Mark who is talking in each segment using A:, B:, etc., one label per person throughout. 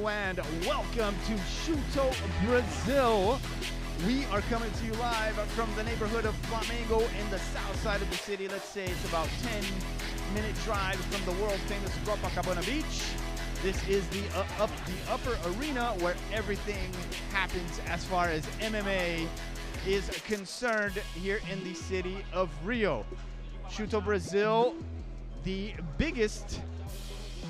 A: and welcome to Shooto Brasil. We are coming to you live from the neighborhood of Flamengo in the south side of the city. Let's say it's about 10-minute drive from the world famous Copacabana Beach. This is the upper arena where everything happens as far as MMA is concerned here in the city of Rio. Shooto Brasil, the biggest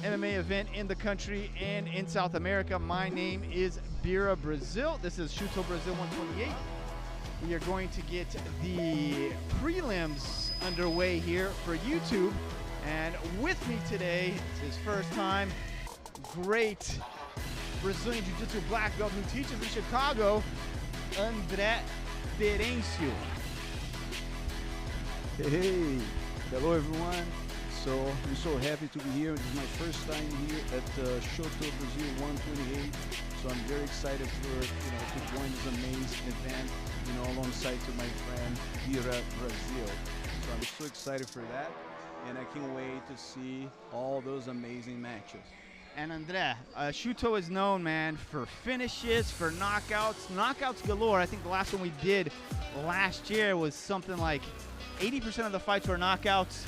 A: MMA event in the country and in South America. My name is Bira Brazil. This is Shooto Brasil 128. We are going to get the prelims underway here for YouTube. And with me today, it's his first time, great Brazilian Jiu-Jitsu black belt who teaches in Chicago, André Terencio.
B: Hey, hello everyone. So I'm so happy to be here. This is my first time here at Shooto Brasil 128. So I'm very excited for to join this amazing event, alongside to my friend Bira Brazil. So I'm so excited for that, and I can't wait to see all those amazing matches.
A: And André, Shooto is known, man, for finishes, for knockouts galore. I think the last one we did last year was something like 80% of the fights were knockouts,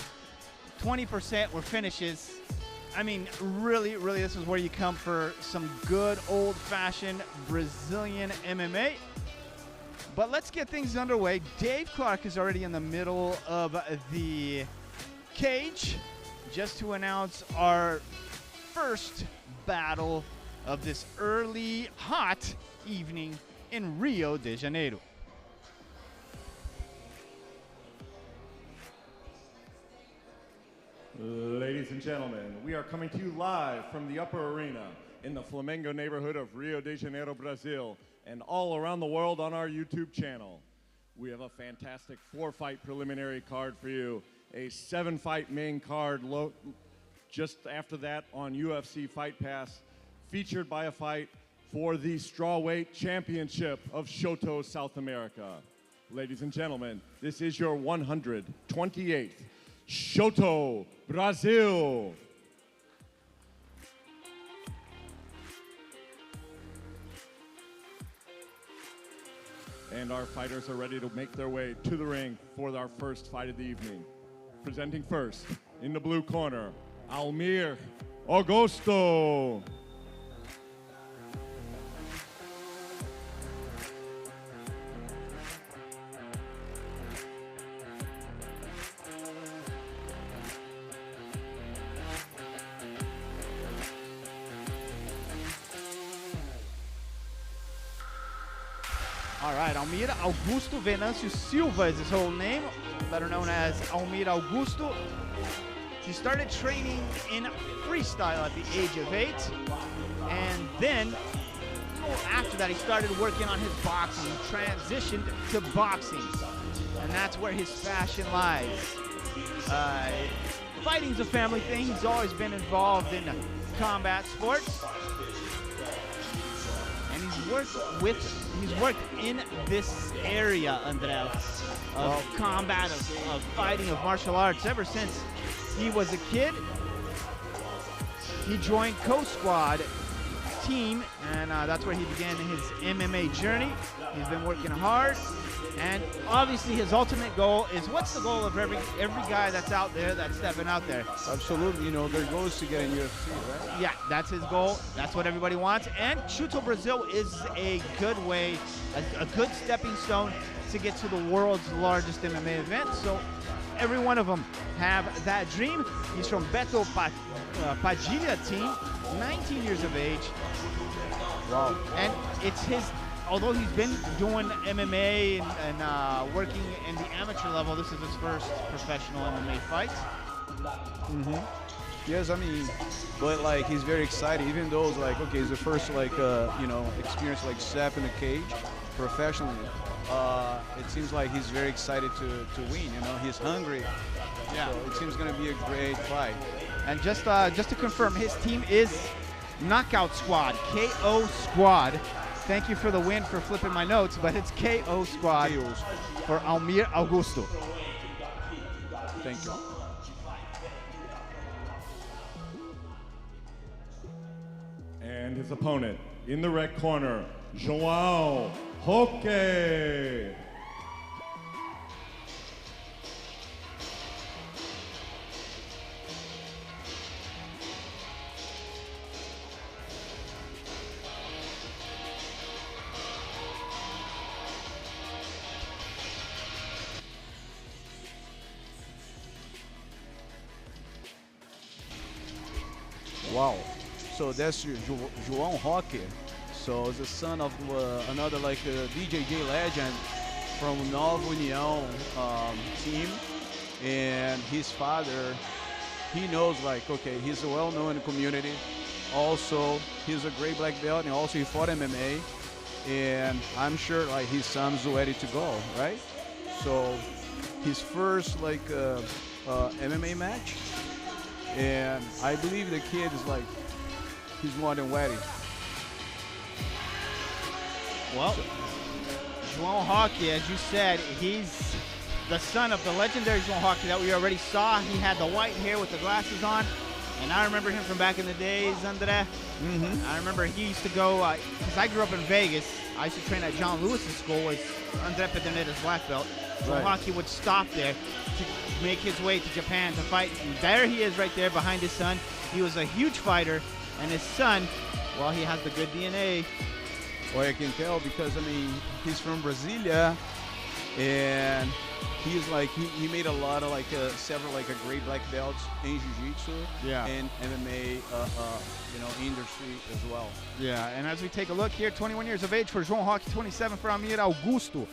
A: 20% were finishes. I mean, really, this is where you come for some good old-fashioned Brazilian MMA. But let's get things underway. Dave Clark is already in the middle of the cage just to announce our first battle of this early, hot evening in Rio de Janeiro.
C: Ladies and gentlemen, we are coming to you live from the upper arena in the Flamengo neighborhood of Rio de Janeiro, Brazil, and all around the world on our YouTube channel. We have a fantastic 4-fight preliminary card for you, a 7-fight main card just after that on UFC Fight Pass, featured by a fight for the strawweight championship of Shooto South America. Ladies and gentlemen, this is your 128th Shooto Brasil. And our fighters are ready to make their way to the ring for our first fight of the evening. Presenting first, in the blue corner, Almir Augusto.
A: All right, Almir Augusto Venâncio Silva is his whole name, better known as Almir Augusto. He started training in freestyle at the age of 8, and then after that he started working on his boxing, transitioned to boxing, and that's where his passion lies. Fighting's a family thing. He's always been involved in combat sports. He's worked in this area, André, of combat, of fighting, of martial arts ever since he was a kid. He joined Co-Squad team, and that's where he began his MMA journey. He's been working hard, and obviously his ultimate goal is, what's the goal of every guy that's out there, that's stepping out there?
B: Absolutely, their goal is to get in UFC, right?
A: Yeah, that's his goal. That's what everybody wants. And Shooto Brasil is a good way, a good stepping stone to get to the world's largest MMA event. So every one of them have that dream. He's from Beto Padilha team, 19 years of age.
B: Wow.
A: And it's his, although he's been doing MMA and working in the amateur level, this is his first professional MMA fight.
B: Yes, I mean, but like he's very excited, even though it's like, okay, it's the first experience like step in the cage professionally. It seems like he's very excited to win. He's hungry.
A: Yeah.
B: So it seems going to be a great fight.
A: And just to confirm, his team is Knockout Squad, KO Squad. Thank you for the win for flipping my notes, but it's KO Squad for Almir Augusto.
B: Thank you.
C: And his opponent in the red corner, João Roque.
B: Wow. So that's João Roque. So the son of another like DJJ legend from Nova União team, and his father, he knows like, okay, he's well known in the community. Also, he's a great black belt, and also he fought MMA, and I'm sure like his son's ready to go, right? So his first like MMA match, and I believe the kid is like, he's more than ready.
A: Well, João Roque, as you said, he's the son of the legendary João Roque that we already saw. He had the white hair with the glasses on, and I remember him from back in the days, André. I remember he used to go, because I grew up in Vegas, I used to train at John Lewis's school with André Pederneiras black belt. João Roque would stop there to make his way to Japan to fight. And there he is right there behind his son. He was a huge fighter, and his son, well, he has the good DNA.
B: Well, I can tell because, I mean, he's from Brasilia, and he's like, he made a lot of like several like great black belts in Jiu-Jitsu and MMA, industry as well.
A: Yeah, and as we take a look here, 21 years of age for João Roque, 27 for Almir Augusto.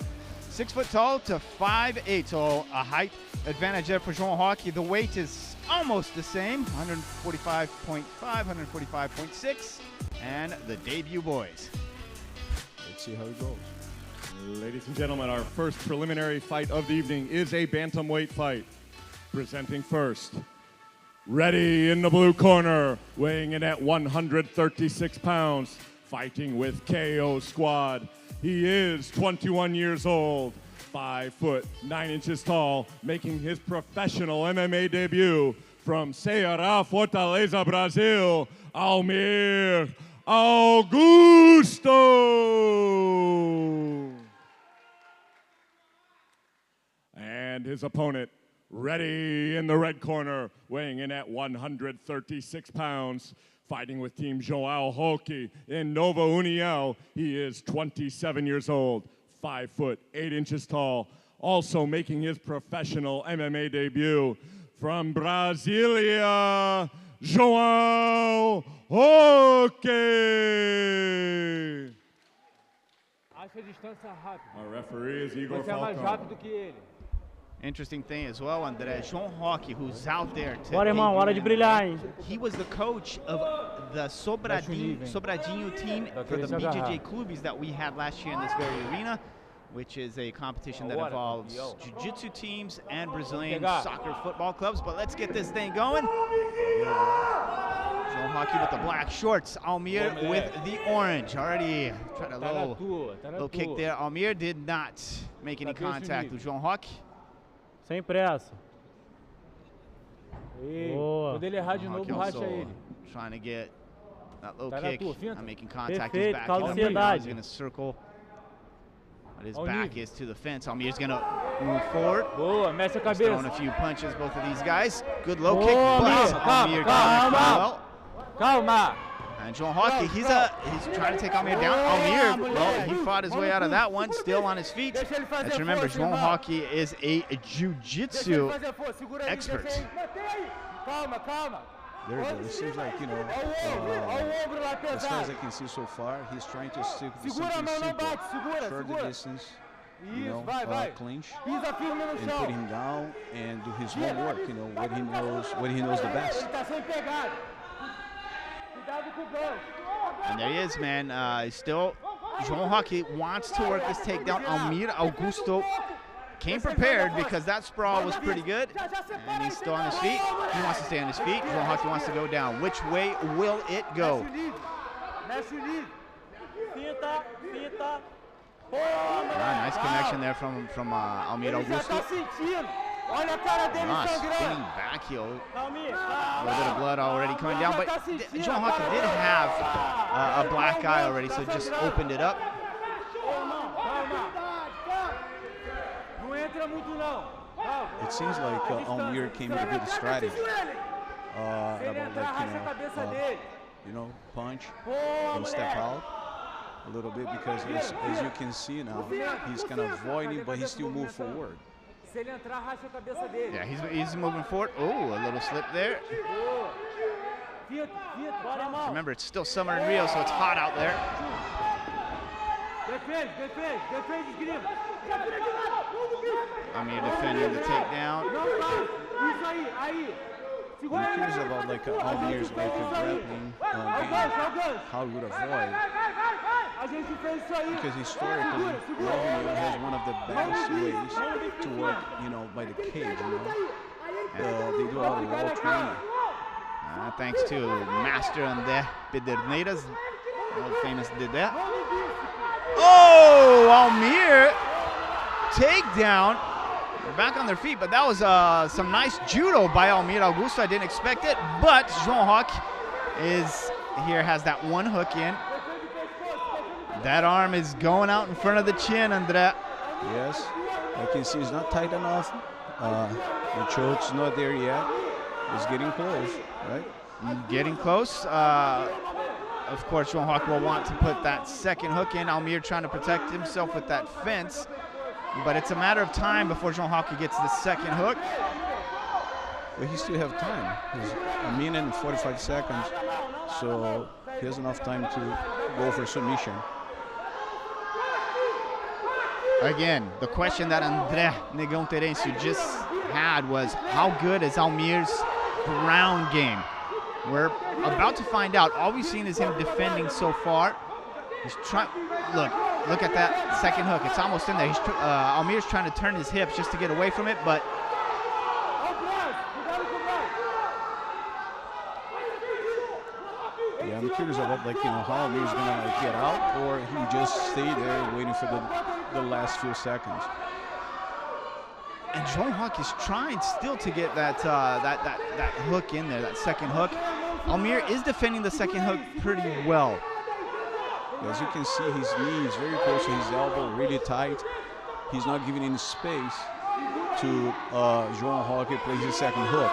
A: 6 foot tall to 5'8", so a height advantage there for João Roque. The weight is almost the same, 145.5, 145.6, and the debut boys.
B: Let's see how it goes.
C: Ladies and gentlemen, our first preliminary fight of the evening is a bantamweight fight. Presenting first, ready in the blue corner, weighing in at 136 pounds, fighting with KO Squad. He is 21 years old, 5 foot 9 inches tall, making his professional MMA debut from Ceará, Fortaleza, Brazil, Almir Augusto. And his opponent, ready in the red corner, weighing in at 136 pounds, fighting with Team João Roque in Nova União. He is 27 years old, 5 foot 8 inches tall, also making his professional MMA debut from Brasilia, João Roque.
D: Acha a distância rápida.
C: Our referee is Igor
D: Você é mais
C: Falcão.
D: rápido que ele.
A: Interesting thing as well, André, João Roque, who's out there today.
D: Bora, irmão, hora de brilhar, hein?
A: He was the coach of the Sobradinho team for the BJJ Clubes that we had last year in this very arena, which is a competition that involves jiu-jitsu teams and Brazilian soccer football clubs. But let's get this thing going. João Roque with the black shorts, Almir with the orange. Already tried a low kick there. Almir did not make any contact with João Roque.
D: Sem pressa. Boa.
E: Quando ele errar de novo, racha ele.
A: Trying to get that low kick, not making contact.
D: Perfeito,
A: He's back.
D: ansiedade.
A: He's going to circle. But his back is to the fence. Almir's going to move forward.
D: Boa, mexe a cabeça.
A: Throwing a few punches, both of these guys. Good low kick.
D: Almir, calma. Calma.
A: And João Roque, he's trying to take Almir down. Almir, well, he fought his way out of that one, still on his feet. Let's remember, João Roque is a jiu-jitsu expert.
D: Calma, calma.
B: There it goes. It seems like, as far as I can see so far, he's trying to stick to something simple, short distance, clinch, and put him down and do his homework, what he knows the best.
A: And there he is, man. Still, João Roque wants to work this takedown. Almir Augusto came prepared because that sprawl was pretty good. And he's still on his feet. He wants to stay on his feet. João Roque wants to go down. Which way will it go? Nice connection there from Almir Augusto.
D: Olha a cara dele
A: Spinning
D: sangrando.
A: back heel.
D: Almir,
A: A little bit of blood already coming down, but João Roque did have a black eye already, so it just opened it up.
D: Irmão, calma. Não entra muito não. Calma.
B: It seems like Almir came with a good strategy.
D: Se ele entrar, racha a cabeça dele.
B: Punch and step out a little bit, because as you can see now, he's kind of avoiding, but he still moves forward.
D: Se ele entrar, racha a cabeça dele.
A: Yeah, he's moving forward. Oh, a little slip there.
D: Vitor, bora, irmão.
A: Remember, it's still summer in Rio, so it's hot out there.
D: Defende, esgrima.
A: Almir defending the takedown.
D: Não faz. Isso aí. Segura
B: I'm
D: ele.
B: curious about Almir's grappling game, how he would avoid,
D: A gente fez isso aí.
B: because historically, Almir has one of the best ways to work, by the cage. They do a lot of wall training.
A: Thanks to Master André Pederneiras, world famous did that. Oh, Almir takedown. They're back on their feet, but that was some nice judo by Almir Augusto. I didn't expect it, but João Roque has that one hook in. That arm is going out in front of the chin, André.
B: Yes, I can see it's not tight enough. The choke's not there yet. It's getting close, right?
A: Getting close. Of course, João Roque will want to put that second hook in. Almir trying to protect himself with that fence. But it's a matter of time before João Roque gets the second hook.
B: But he still have time. He's a minute and 45 seconds. So he has enough time to go for submission.
A: Again, the question that André Negão Terêncio just had was, how good is Almir's ground game? We're about to find out. All we've seen is him defending so far. He's trying. Look at that second hook. It's almost in there. Almir's trying to turn his hips just to get away from it, but
B: yeah, I'm curious about how Almir's gonna get out, or he just stay there waiting for the last few seconds.
A: And João Roque is trying still to get that hook in there, that second hook. Almir is defending the second hook pretty well.
B: As you can see, his knee is very close to his elbow, really tight. He's not giving any space to João Roque place his second hook.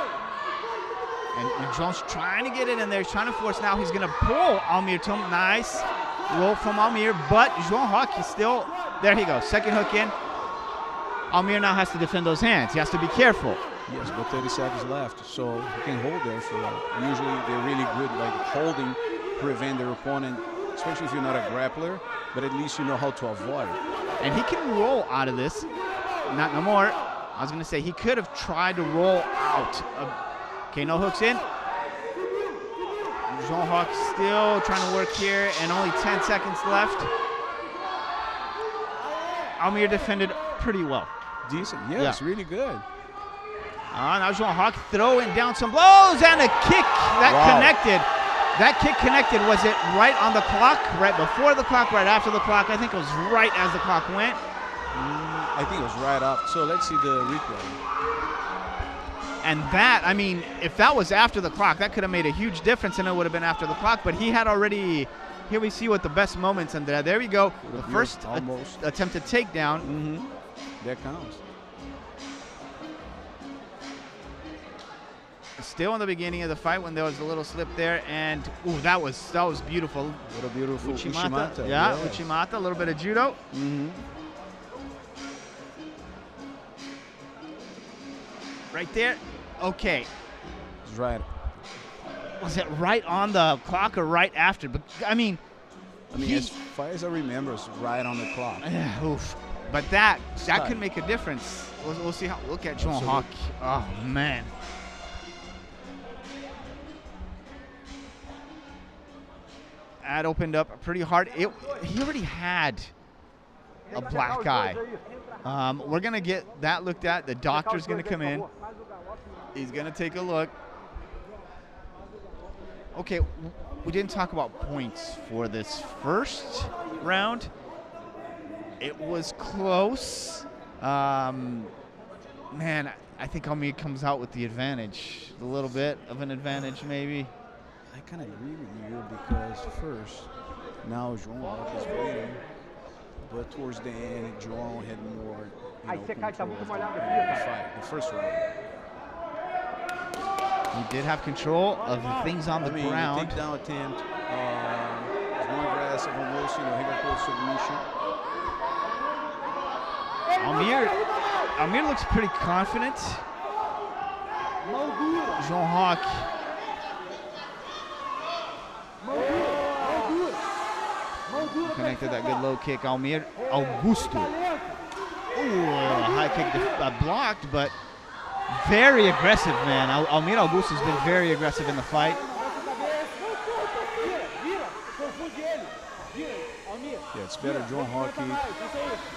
A: And João's trying to get it in there. He's trying to force. Now he's going to pull Almir to him. Nice roll from Almir, but João Roque is still, there he goes, second hook in. Almir now has to defend those hands. He has to be careful.
B: Yes, but 30 seconds left, so he can hold there for usually they're really good, holding, prevent their opponent, especially if you're not a grappler, but at least you know how to avoid.
A: And he can roll out of this. Not no more. I was going to say he could have tried to roll out. Okay, no hooks in. João Roque still trying to work here, and only 10 seconds left. Almir defended pretty well.
B: Decent, yes,
A: Yeah.
B: really good.
A: Now João Roque throwing down some blows and a kick that connected. That kick connected. Was it right on the clock, right before the clock, right after the clock? I think it was right as the clock went.
B: I think it was right up. So let's see the replay.
A: And that, I mean, if that was after the clock, that could have made a huge difference, and it would have been after the clock. But he had already, here we see what the best moments, and there we go. The first attempted takedown.
B: That counts.
A: Still in the beginning of the fight when there was a little slip there, and ooh, that was beautiful.
B: What a beautiful
A: Uchimata. Yeah,
B: yes.
A: Uchimata, a little bit of judo. Right there. Okay.
B: It's right.
A: Was it right on the clock or right after? But I mean,
B: as far as I remember, it's right on the clock.
A: Oof. But that could make a difference. We'll see how. Look at João Roque. Oh man. That opened up pretty hard. He already had a black eye. We're gonna get that looked at. The doctor's gonna come in. He's gonna take a look. Okay, we didn't talk about points for this first round. It was close. Man, I think Almir comes out with the advantage, a little bit of an advantage maybe.
B: I kind of agree with you because first, now João Roque is leading, but towards the end, João had more control of the fight, the first round.
A: He did have control of the things on the ground.
B: The takedown attempt was more aggressive, almost, he got close to submission.
A: Almir looks pretty confident. João Roque. Connected that good low kick. Almir Augusto. Ooh, high kick blocked, but very aggressive, man. Almir Augusto has been very aggressive in the fight.
B: Yeah, it's better João Roque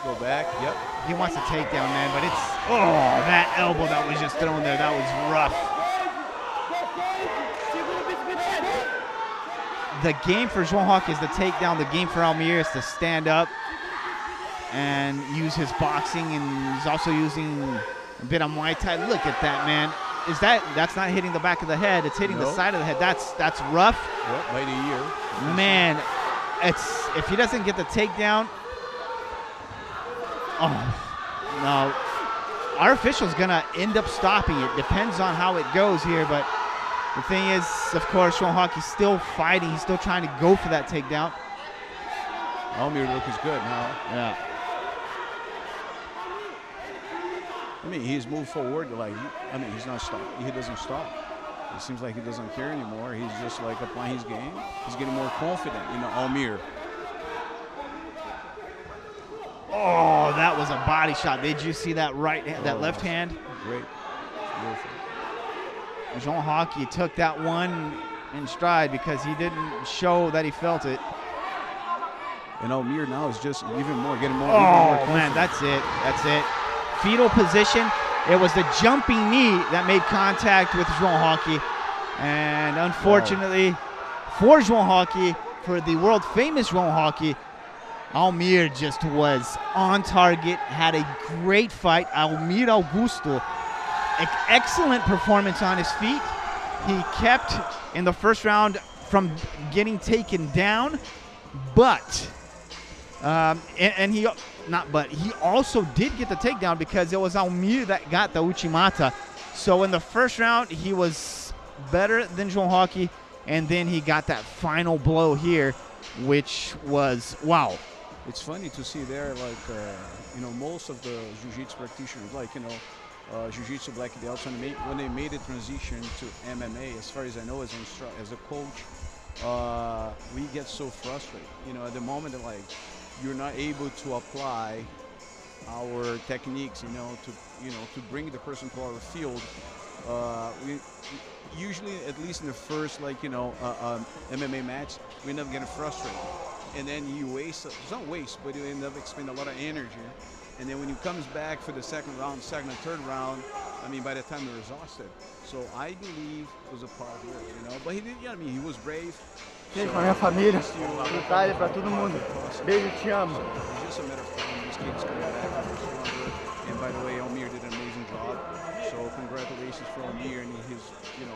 B: go back. Yep.
A: He wants a takedown, man, but it's, that elbow that was just thrown there, that was rough. The game for João Roque is the takedown. The game for Almir is to stand up and use his boxing, and he's also using a bit of Muay Thai. Look at that, man. That's not hitting the back of the head, it's hitting the side of the head. That's rough.
B: Yep, by the ear.
A: Man, if he doesn't get the takedown, no. Our official's gonna end up stopping it. Depends on how it goes here, but the thing is, of course, João Roque is still fighting. He's still trying to go for that takedown.
B: Almir looks good now.
A: Yeah.
B: I mean, he's moved forward. He's not stopped. He doesn't stop. It seems like he doesn't care anymore. He's just like applying his game. He's getting more confident, Almir.
A: Oh, that was a body shot. Did you see that that left hand?
B: Great. Beautiful.
A: João Roque took that one in stride because he didn't show that he felt it.
B: And Almir now is just getting more confident.
A: Man, that's it. That's it. Fetal position. It was the jumping knee that made contact with João Roque. And unfortunately for João Roque, for the world famous João Roque, Almir just was on target, had a great fight. Almir Augusto, excellent performance on his feet. He kept in the first round from getting taken down, but he also did get the takedown because it was Almir that got the Uchimata. So in the first round, he was better than João Roque, and then he got that final blow here, which was, wow.
B: It's funny to see there, most of the jiu-jitsu practitioners, jiu-jitsu black belts, when they made the transition to MMA, as far as I know, as a coach, we get so frustrated. At the moment that you're not able to apply our techniques, to bring the person to our field. We usually, at least in the first, MMA match, we end up getting frustrated. And then you waste, it's not waste, but you end up expending a lot of energy. And then when you comes back for the second and third round, by the time you're exhausted. So I believe it was a part of it, But he did, he was brave.
E: Gente, pra minha família, Itália, pra todo mundo. Beijo, te amo.
B: It's just a matter of time. These kids coming back stronger. And by the way, Almir did an amazing job. So congratulations for Almir and his,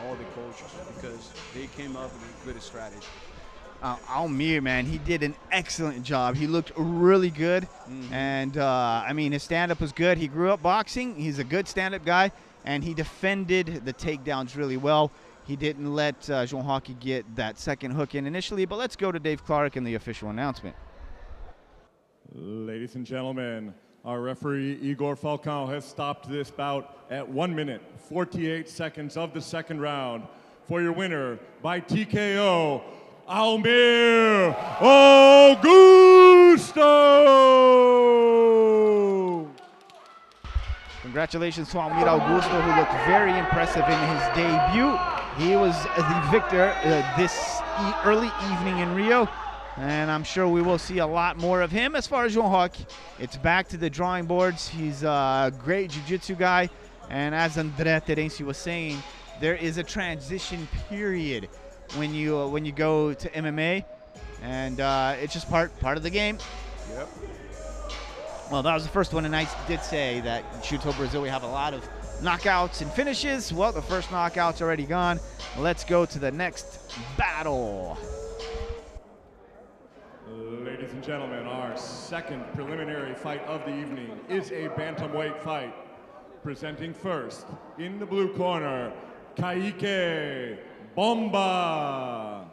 B: all the coaches, because they came up with a good strategy.
A: Almir, man, he did an excellent job. He looked really good, and his stand-up was good. He grew up boxing. He's a good stand-up guy, and he defended the takedowns really well. He didn't let João Roque get that second hook in initially, but let's go to Dave Clark and the official announcement.
C: Ladies and gentlemen, our referee Igor Falcão has stopped this bout at 1 minute, 48 seconds of the second round. For your winner by TKO, Almir Augusto!
A: Congratulations to Almir Augusto, who looked very impressive in his debut. He was the victor this early evening in Rio, and I'm sure we will see a lot more of him. As far as João Roque, it's back to the drawing boards. He's a great jiu-jitsu guy, and as André Terenci was saying, there is a transition period when you go to MMA, and it's just part of the game.
B: Yep.
A: Well, that was the first one, and I did say that Shooto Brasil, we have a lot of knockouts and finishes. Well, the first knockout's already gone. Let's go to the next battle.
C: Ladies and gentlemen, our second preliminary fight of the evening is a bantamweight fight. Presenting first, in the blue corner, Kaique Bomba.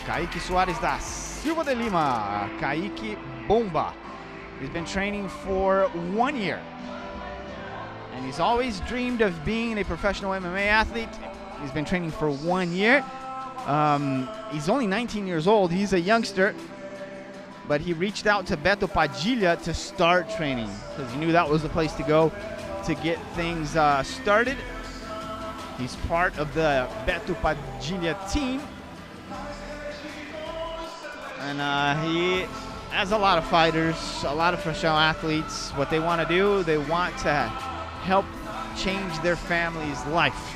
A: Kaique Soares da Silva de Lima, Kaique Bomba. He's been training for 1 year. And he's always dreamed of being a professional MMA athlete. He's been training for 1 year. He's only 19 years old. He's a youngster. But he reached out to Beto Padilha to start training because he knew that was the place to go to get things started. He's part of the Beto Padilha team. And he has a lot of fighters, a lot of professional athletes. What they want to do, they want to help change their family's life.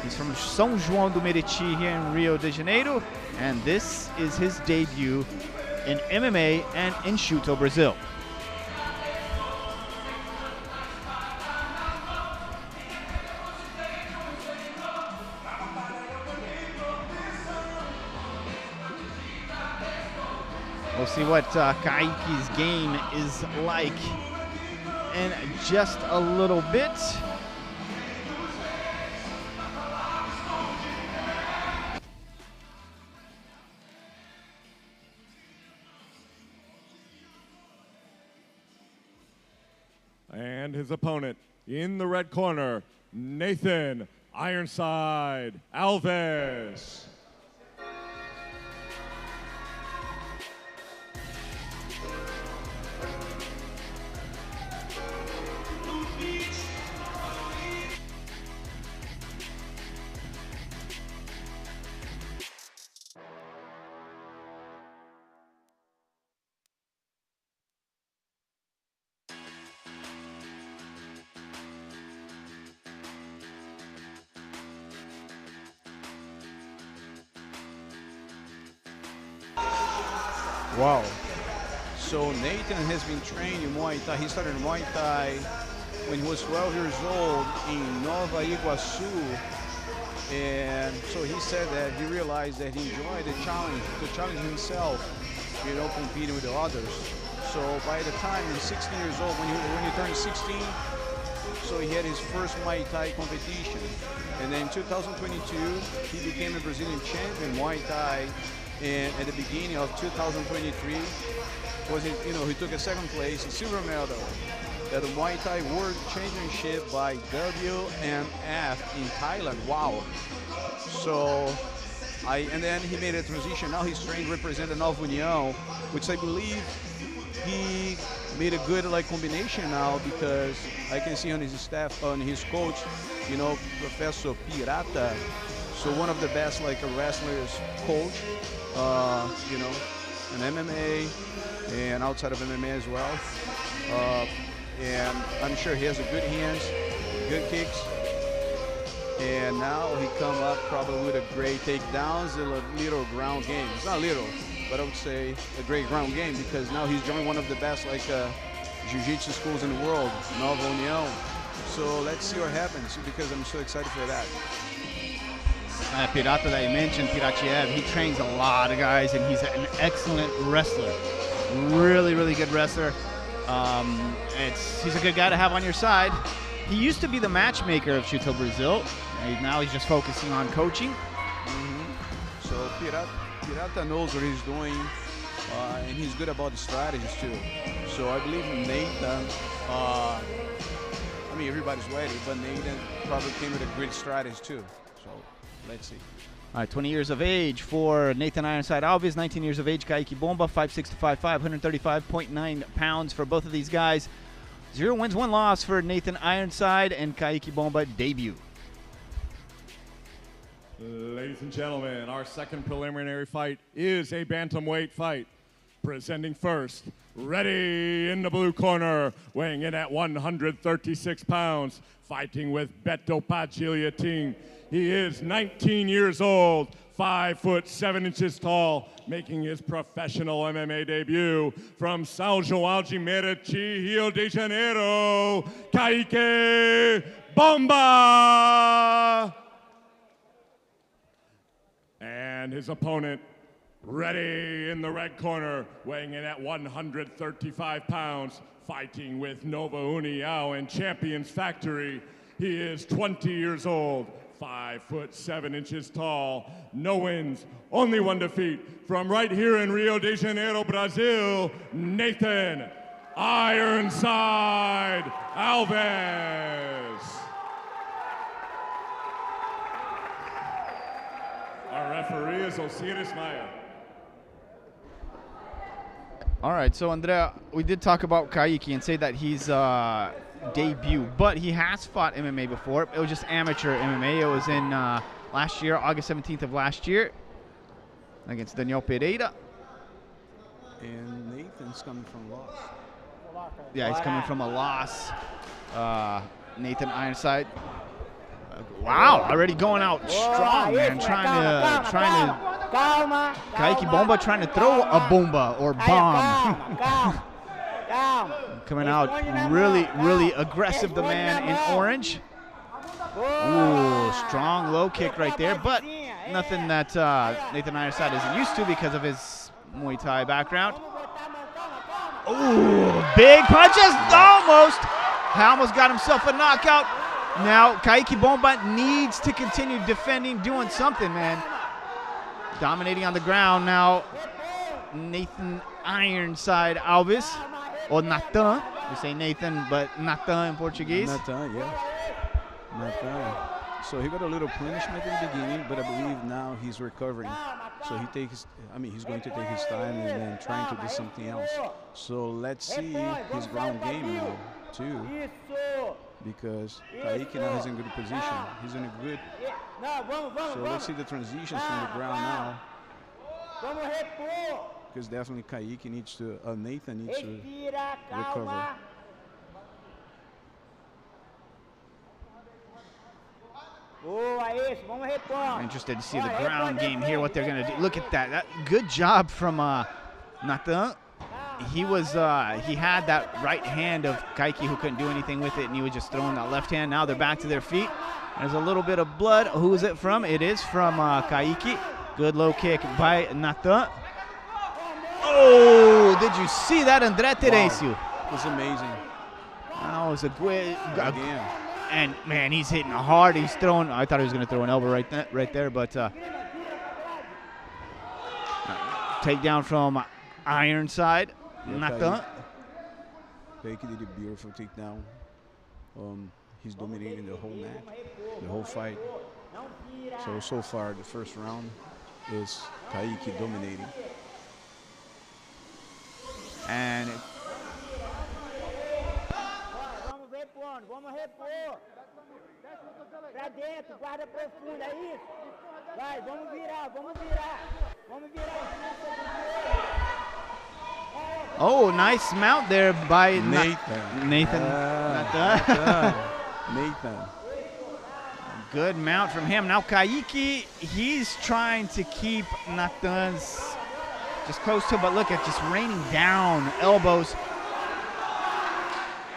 A: He's from São João do Meriti here in Rio de Janeiro, and this is his debut in MMA and in Shooto Brasil. We'll see what Kaique's game is like in just a little bit.
C: And his opponent in the red corner, Nathan Ironside Alves.
B: Wow. So Nathan has been training Muay Thai. He started Muay Thai when he was 12 years old in Nova Iguaçu. And so he said that he realized that he enjoyed the challenge himself, you know, competing with the others. So by the time he's 16 years old, when he turned 16, so he had his first Muay Thai competition. And then in 2022, he became a Brazilian champion Muay Thai. And at the beginning of 2023, he took a second place, a silver medal at the Muay Thai World Championship by WMF in Thailand. Wow. So, and then he made a transition. Now he's training representing Nova União, which I believe he made a good combination now, because I can see on his staff, on his coach, you know, Professor Pirata. So one of the best a wrestlers coach, you know, in MMA and outside of MMA as well. And I'm sure he has a good hands, good kicks. And now he come up probably with a great takedowns and a little ground game. It's not little, but I would say a great ground game, because now he's joined one of the best jiu-jitsu schools in the world, Nova União. So let's see what happens, because I'm so excited for that.
A: Pirata that you mentioned, Piratiev, he trains a lot of guys, and he's an excellent wrestler. Really, really good wrestler. He's a good guy to have on your side. He used to be the matchmaker of Shooto Brasil. Now he's just focusing on coaching.
B: So Pirata knows what he's doing, and he's good about the strategies too. So I believe Nathan, I mean, everybody's ready, but Nathan probably came with a great strategy too. So let's see.
A: All right, 20 years of age for Nathan Ironside Alves, 19 years of age, Kaique Bomba, 5'6" to 5'5", 135.9 pounds for both of these guys. 0 wins, 1 loss for Nathan Ironside and Kaique Bomba debut.
C: Ladies and gentlemen, our second preliminary fight is a bantamweight fight. Presenting first, ready in the blue corner, weighing in at 136 pounds, fighting with Beto Pagliatin. He is 19 years old, 5'7" tall, making his professional MMA debut from São João de Meriti, Rio de Janeiro, Kaique Bomba! And his opponent, ready in the red corner, weighing in at 135 pounds, fighting with Nova União and Champions Factory. He is 20 years old, 5'7" tall, no wins, only one defeat. From right here in Rio de Janeiro, Brazil, Nathan Ironside Alves. Our referee is Osiris Maya.
A: All right, so Andrea, we did talk about Kaique and say that he's debut, but he has fought MMA before. It was just amateur MMA. It was in last year, August 17th of last year, against Daniel Pereira.
B: And Nathan's coming from a loss.
A: Yeah, he's coming from a loss. Nathan Ironside. Wow, already going out strong, man. Trying to Kaique Bomba trying to throw a bomba or bomb. Coming out really aggressive, the man in orange. Ooh, strong low kick right there, but nothing that Nathan Ironside isn't used to because of his Muay Thai background. Ooh, big punches, almost got himself a knockout. Now, Kaique Bomba needs to continue defending, doing something, man. Dominating on the ground now. Nathan Ironside Alves, or Nathan. We say Nathan, but Nathan in Portuguese.
B: Nathan, yeah. Nathan. So he got a little punishment in the beginning, but I believe now he's recovering. So he's going to take his time and then trying to do something else. So let's see his ground game now, too. Because Kaique now is in good position. He's in a good. So let's see the transitions from the ground now. Because definitely Kaique needs to, Nathan needs to recover.
A: I'm interested to see the ground game here, what they're going to do. Look at that. Good job from Nathan. He had that right hand of Kaique who couldn't do anything with it, and he was just throwing that left hand. Now they're back to their feet. There's a little bit of blood. Who is it from? It is from Kaique. Good low kick by Nathan. Oh, did you see that, André Terencio?
B: Wow. It was amazing.
A: That was a great. And man, he's hitting hard. He's throwing. I thought he was going to throw an elbow right there, but takedown from Ironside. Nathan.
B: Kaique did a beautiful takedown. He's dominating the whole match, the whole fight. So far, the first round is Kaique dominating.
A: And
F: vamos repor. Pra dentro, guarda profunda, é isso. Vai, vamos virar.
A: oh, nice mount there by
B: Nathan.
A: Nathan.
B: Nathan.
A: Good mount from him. Now Kaique, he's trying to keep Nathan's just close to, but look at just raining down elbows.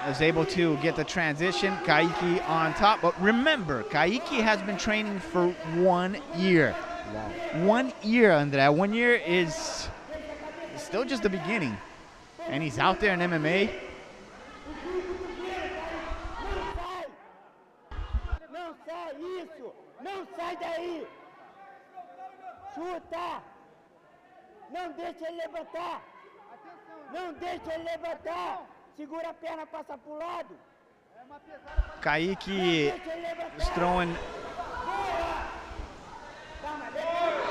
A: Is able to get the transition. Kaique on top. But remember, Kaique has been training for 1 year.
B: Wow.
A: 1 year, André. 1 year is still just the beginning. And he's out there in MMA.
F: Não sai isso! Não sai daí! Chuta! Não deixa ele levantar! Não deixa ele levantar! Segura a perna, passa pro lado!
A: Kaique is throwing.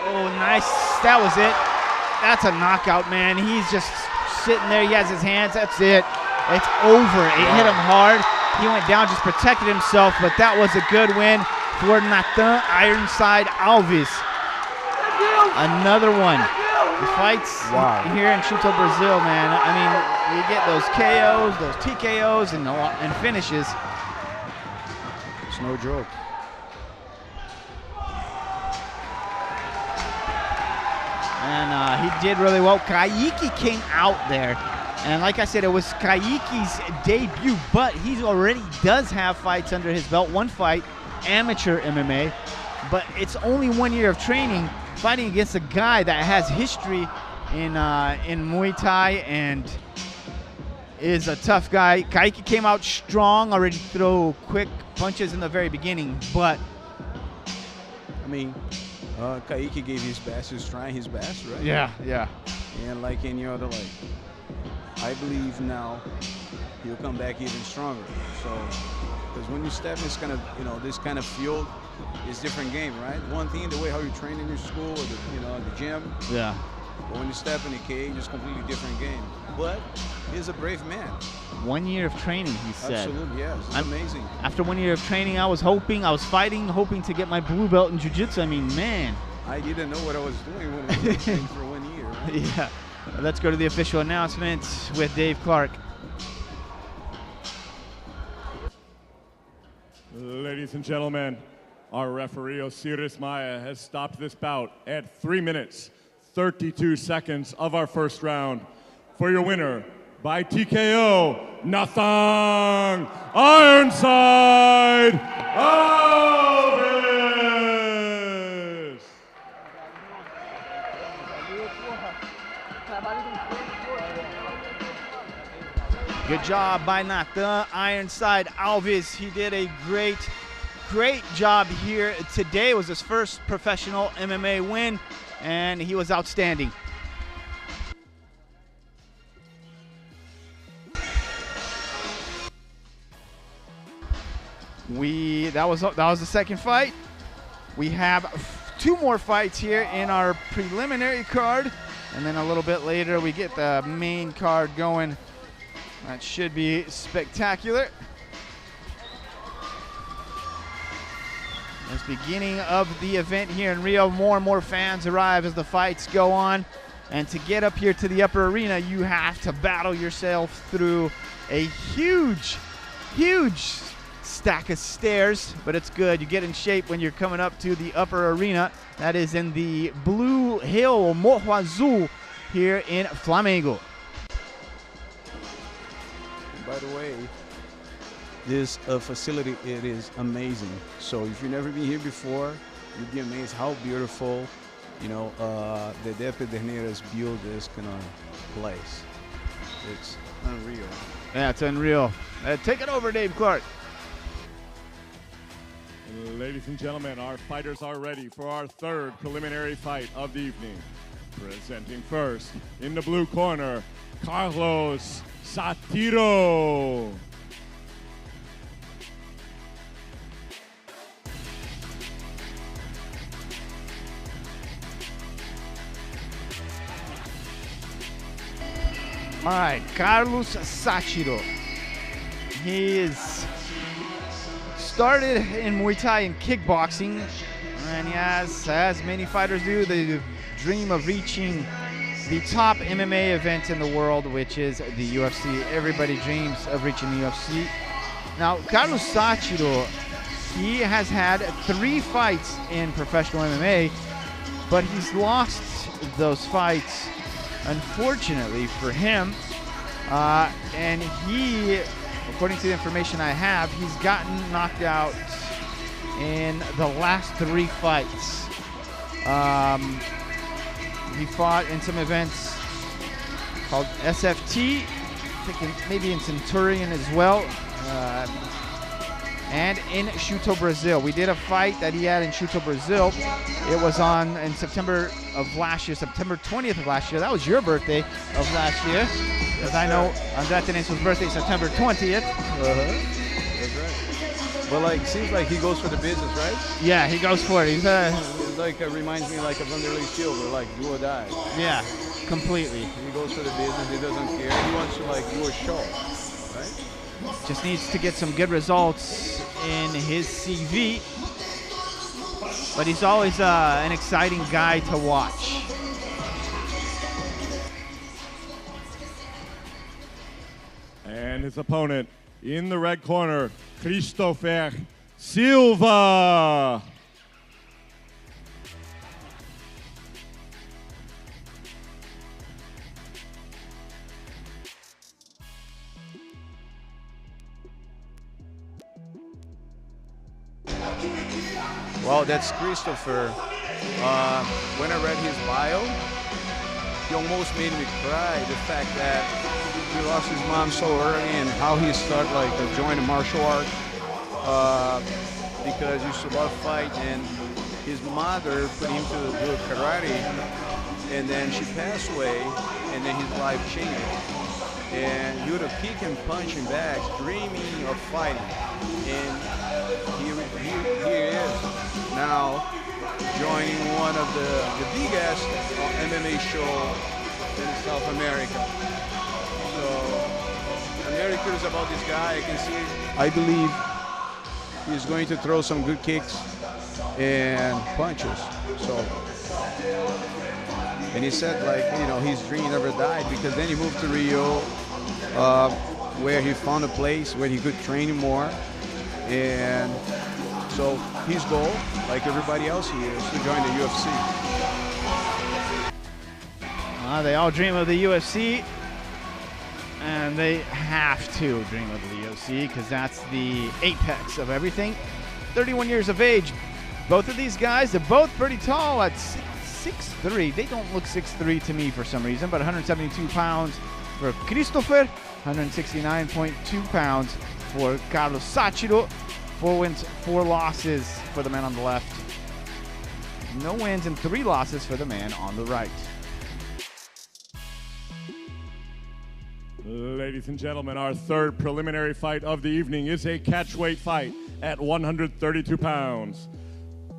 A: Oh, nice. That was it. That's a knockout, man. He's just sitting there. He has his hands. That's it. It's over. It hit him hard. He went down, just protected himself, but that was a good win for Nathan Ironside Alves. Another one. The fights
B: Wow.
A: here in Shooto Brasil, man. I mean, you get those KOs, those TKOs, and finishes.
B: It's no joke.
A: And he did really well. Kaique came out there. And like I said, it was Kaique's debut, but he already does have fights under his belt. One fight, amateur MMA. But it's only 1 year of training fighting against a guy that has history in Muay Thai and is a tough guy. Kaique came out strong, already throw quick punches in the very beginning, but
B: I mean, Kaique gave his best. He's trying his best, right?
A: yeah.
B: And like any other, like, I believe now he'll come back even stronger. So, because when you step this kind of, this kind of field, it's different game, right? One thing, the way how you train in your school or the gym.
A: Yeah.
B: But when you step in the cage, it's a completely different game. But he's a brave man.
A: 1 year of training, he said.
B: Absolutely, yeah. It's amazing.
A: After 1 year of training, I was hoping to get my blue belt in jiu-jitsu. I mean, man.
B: I didn't know what I was doing when I was training for 1 year. Right?
A: Yeah. Let's go to the official announcement with Dave Clark.
C: Ladies and gentlemen, our referee Osiris Maya has stopped this bout at 3 minutes, 32 seconds of our first round. For your winner, by TKO, Nathang Ironside Alves!
A: Good job by Nathan Ironside Alves. He did a great job here today. It was his first professional MMA win, and he was outstanding. That was the second fight. We have 2 more fights here in our preliminary card, and then a little bit later we get the main card going. That should be spectacular. It's beginning of the event here in Rio. More and more fans arrive as the fights go on. And to get up here to the upper arena, you have to battle yourself through a huge stack of stairs, but it's good. You get in shape when you're coming up to the upper arena. That is in the Blue Hill, Morro Azul, here in Flamengo.
B: By the way, this facility, it is amazing. So if you've never been here before, you'd be amazed how beautiful, the De Pederneiras built this kind of place. It's unreal.
A: Yeah, it's unreal. Take it over, Dave Clark.
C: Ladies and gentlemen, our fighters are ready for our third preliminary fight of the evening. Presenting first, in the blue corner, Carlos Satiro.
A: All right, Carlos Satiro. He is started in Muay Thai and kickboxing, and he has, as many fighters do, the dream of reaching the top MMA event in the world, which is the UFC. Everybody dreams of reaching the UFC. Now, Carlos Satiro, he has had 3 fights in professional MMA, but he's lost those fights, unfortunately for him. And he, according to the information I have, he's gotten knocked out in the last 3 fights. He fought in some events called SFT, I think maybe in Centurion as well, and in Shooto Brasil. We did a fight that he had in Shooto Brasil. It was in September of last year, September 20th of last year. That was your birthday of last year, because I know Andrade Teneso's birthday is September 20th.
B: That's right. But seems like he goes for the business, right?
A: Yeah, he goes for it. He's
B: it reminds me like of Vanderlei Silva, like do or die.
A: Yeah, completely.
B: He goes for the business. He doesn't care. He wants to do a show, right?
A: Just needs to get some good results in his CV. But he's always an exciting guy to watch.
C: And his opponent in the red corner, Christopher Silva.
B: Well, that's Christopher. When I read his bio, he almost made me cry. The fact that he lost his mom so early and how he started joining martial art because he used to love fight, and his mother put him to do karate, and then she passed away, and then his life changed. And he would have kick and punch in bags, dreaming of fighting. And here he is now joining one of the biggest MMA show in South America. So I'm very curious about this guy. I can see, I believe he's going to throw some good kicks and punches. So, and he said, his dream never died, because then he moved to Rio, where he found a place where he could train more. And so his goal, like everybody else here, is to join the UFC.
A: They all dream of the UFC, and they have to dream of the UFC because that's the apex of everything. 31 years of age. Both of these guys, they're both pretty tall at 6'3". They don't look 6'3" to me for some reason, but 172 pounds for Christopher, 169.2 pounds for Carlos Sachiro. 4 wins, 4 losses for the man on the left. No wins and 3 losses for the man on the right.
C: Ladies and gentlemen, our third preliminary fight of the evening is a catchweight fight at 132 pounds.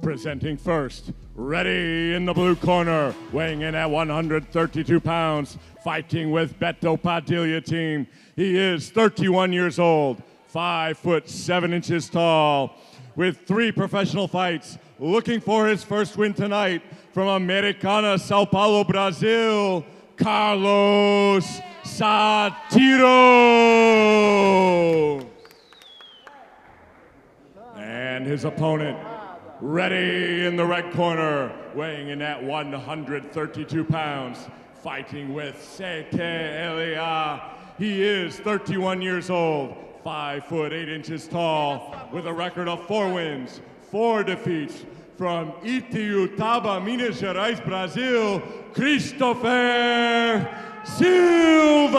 C: Presenting first, ready in the blue corner, weighing in at 132 pounds, fighting with Beto Padilla team. He is 31 years old, 5'7" tall, with 3 professional fights, looking for his first win tonight from Americana, Sao Paulo, Brazil, Carlos Sachiro. And his opponent, ready in the red corner, weighing in at 132 pounds, fighting with Sete Elia. He is 31 years old, 5'8" tall, with a record of 4 wins, 4 defeats. From Itiutaba, Minas Gerais, Brazil, Christopher Silva.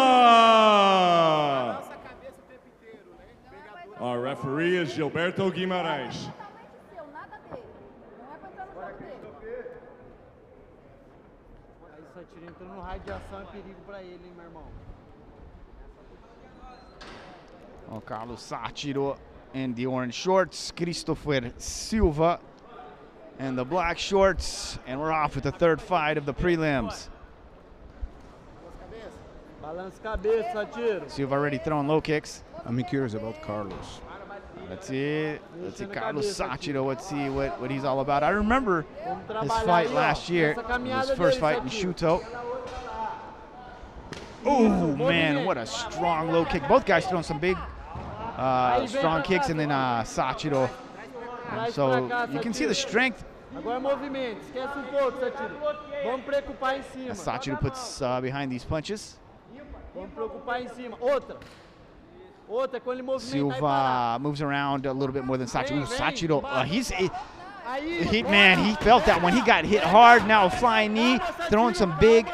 C: Our referee is Gilberto Guimarães.
E: Entrou no raio de ação, é perigo para ele, hein, meu irmão.
A: Carlos Sachiro in the orange shorts, Christopher Silva in the black shorts, and we're off with the third fight of the prelims.
E: Balança cabeça, Sachiro.
A: Silva already throwing low kicks.
B: I'm curious about Carlos.
A: Let's see Carlos Sachiro. Let's see what he's all about. I remember his fight last year, his first fight in Shooto. Oh man, what a strong low kick. Both guys throwing some big, strong kicks, and then Sachiro. So you can see the strength.
E: Agora movimento, esquece pouco, Sachiro. Vamos preocupar em cima.
A: Sachiro puts behind these punches.
E: Vamos preocupar em cima. Outra, quando ele movimenta.
A: Silva moves around a little bit more than Sachiro. Sachiro, he felt that when he got hit hard. Now a flying knee, throwing some big.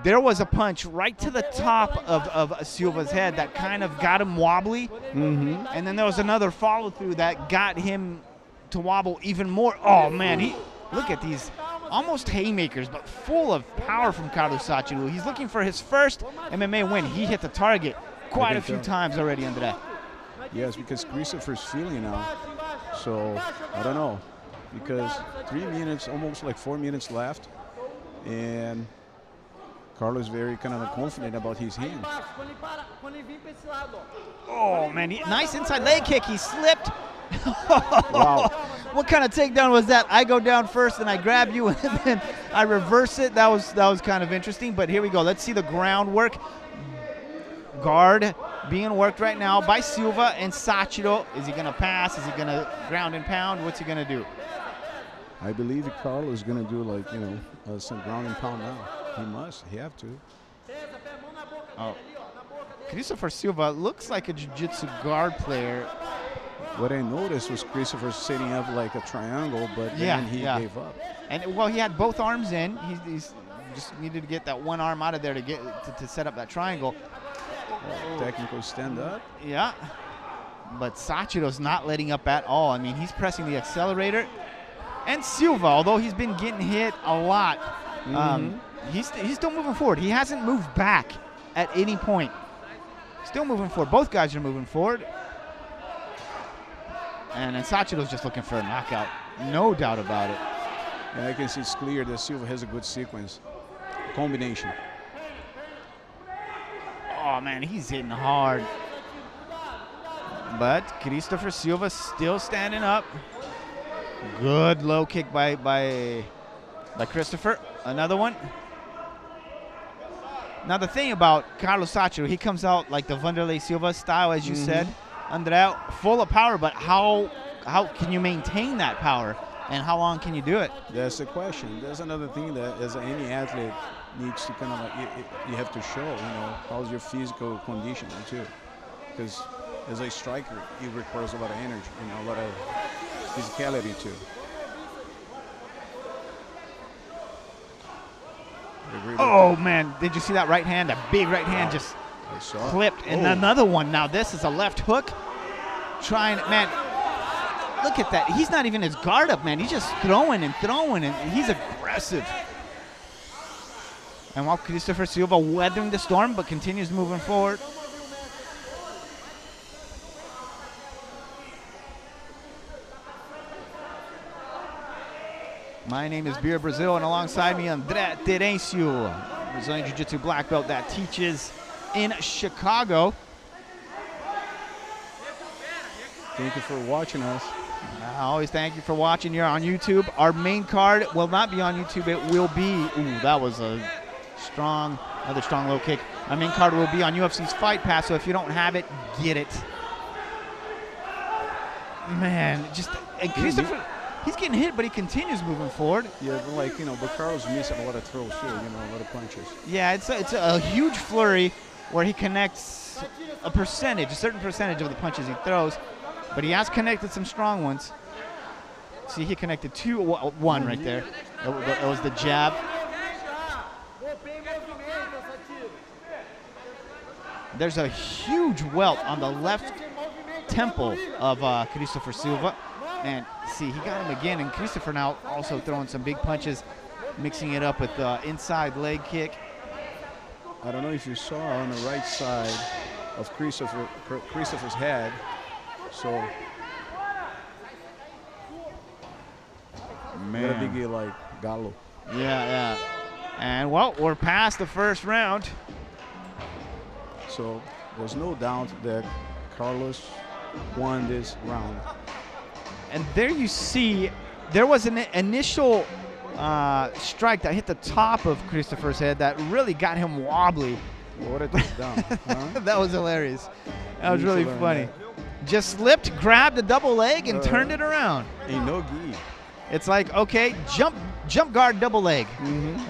A: There was a punch right to the top of Silva's head that kind of got him wobbly. And then there was another follow through that got him to wobble even more. Oh man, look at these almost haymakers, but full of power from Carlos Sachiro. He's looking for his first MMA win. He hit the target quite a few times already, André.
B: Yes, because Christopher's feeling now. So I don't know, because 3 minutes, almost like 4 minutes left, and Carlos very kind of confident about his hand.
A: Oh man, nice inside leg kick. He slipped. Wow. What kind of takedown was that? I go down first and I grab you and then I reverse it. That was kind of interesting, but here we go. Let's see the groundwork. guard being worked right now by Silva and Sachiro. Is he going to pass? Is he going to ground and pound? What's he going to do?
B: I believe Carlos is going to do, like, you know, some ground and pound now. He must. He have to.
A: Oh. Christopher Silva looks like a jiu-jitsu guard player.
B: What I noticed was Christopher setting up like a triangle, but then he gave up.
A: And, well, he had both arms in. He's just needed to get that one arm out of there to set up that triangle.
B: Technical stand-up.
A: Yeah. But Sachiro's not letting up at all. I mean, he's pressing the accelerator. And Silva, although he's been getting hit a lot, he's still moving forward. He hasn't moved back at any point. Still moving forward. Both guys are moving forward. And then Sachiro's just looking for a knockout. No doubt about it.
B: And I can see it's clear that Silva has a good sequence. Combination.
A: Oh, man, he's hitting hard. But Christopher Silva still standing up. Good low kick by Christopher. Another one. Now, the thing about Carlos Sachiro, he comes out like the Vanderlei Silva style, as you said, André, full of power, but how can you maintain that power, and how long can you do it?
B: That's the question. That's another thing that, as any athlete, needs to kind of like, you have to show, you know, how's your physical conditioning too. Because as a striker, it requires a lot of energy, you know, a lot of physicality too.
A: Oh, man, did you see that right hand? A big right hand just clipped. And another one. Now, this is a left hook. Trying, man, look at that. He's not even his guard up, man. He's just throwing, and he's aggressive. And while Christopher Silva weathering the storm, but continues moving forward. My name is Beer Brazil, and alongside me, André Terencio, Brazilian Jiu-Jitsu black belt that teaches in Chicago.
B: Thank you for watching us.
A: I always thank you for watching. You're on YouTube. Our main card will not be on YouTube. It will be, ooh, that was a another strong low kick. Our main card will be on UFC's Fight Pass, so if you don't have it, get it. Man, and Christopher, he's getting hit, but he continues moving forward.
B: Yeah, like, you know, but Carlos missing a lot of throws too, you know, a lot of punches.
A: Yeah, it's a huge flurry where he connects a certain percentage of the punches he throws, but he has connected some strong ones. See, he connected one right there. It was the jab. There's a huge welt on the left temple of Christopher Silva. And see, he got him again, and Christopher now also throwing some big punches, mixing it up with the inside leg kick.
B: I don't know if you saw on the right side of Christopher's head. So, man, got a big like Gallo.
A: Yeah. And well, we're past the first round.
B: So there's no doubt that Carlos won this round.
A: And there you see, there was an initial strike that hit the top of Christopher's head that really got him wobbly.
B: What a touchdown. Huh?
A: That was hilarious. That was really funny. Just slipped, grabbed a double leg, and turned it around.
B: Ain't no gi.
A: It's like, okay, jump guard double leg.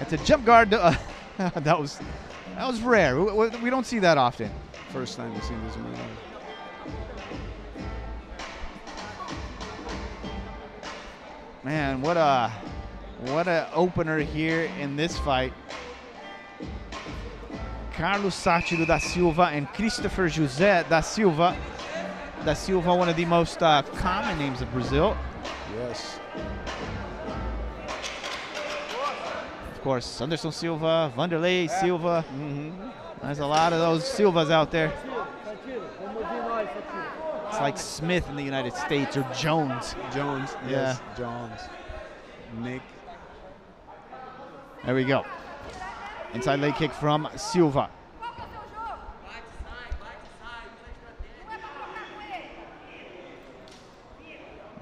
A: It's a jump guard. That was rare. We don't see that often.
B: First time we've seen this in my life.
A: Man, what a opener here in this fight. Carlos Sachiro da Silva and Christopher José da Silva. Da Silva, one of the most common names of Brazil.
B: Yes.
A: Of course, Anderson Silva, Vanderlei Silva. There's a lot of those Silvas out there. It's like Smith in the United States, or Jones.
B: Jones, yes, Jones. Nick.
A: There we go. Inside leg kick from Silva.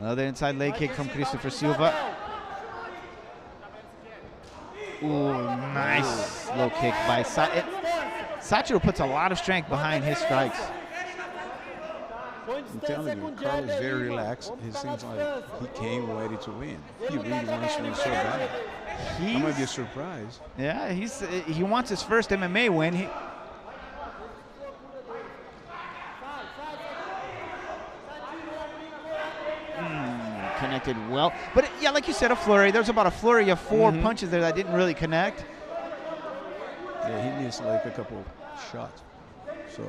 A: Another inside leg kick from Christopher Silva. Ooh, nice low kick by Sachiro puts a lot of strength behind his strikes.
B: I'm telling you, Carlos is very relaxed. He seems like he came ready to win. He really wants to win so bad. That might be a surprise.
A: Yeah, he wants his first MMA win. Connected well. But yeah, like you said, a flurry. There's about a flurry of 4 punches there that didn't really connect.
B: Yeah, he needs like a couple shots. So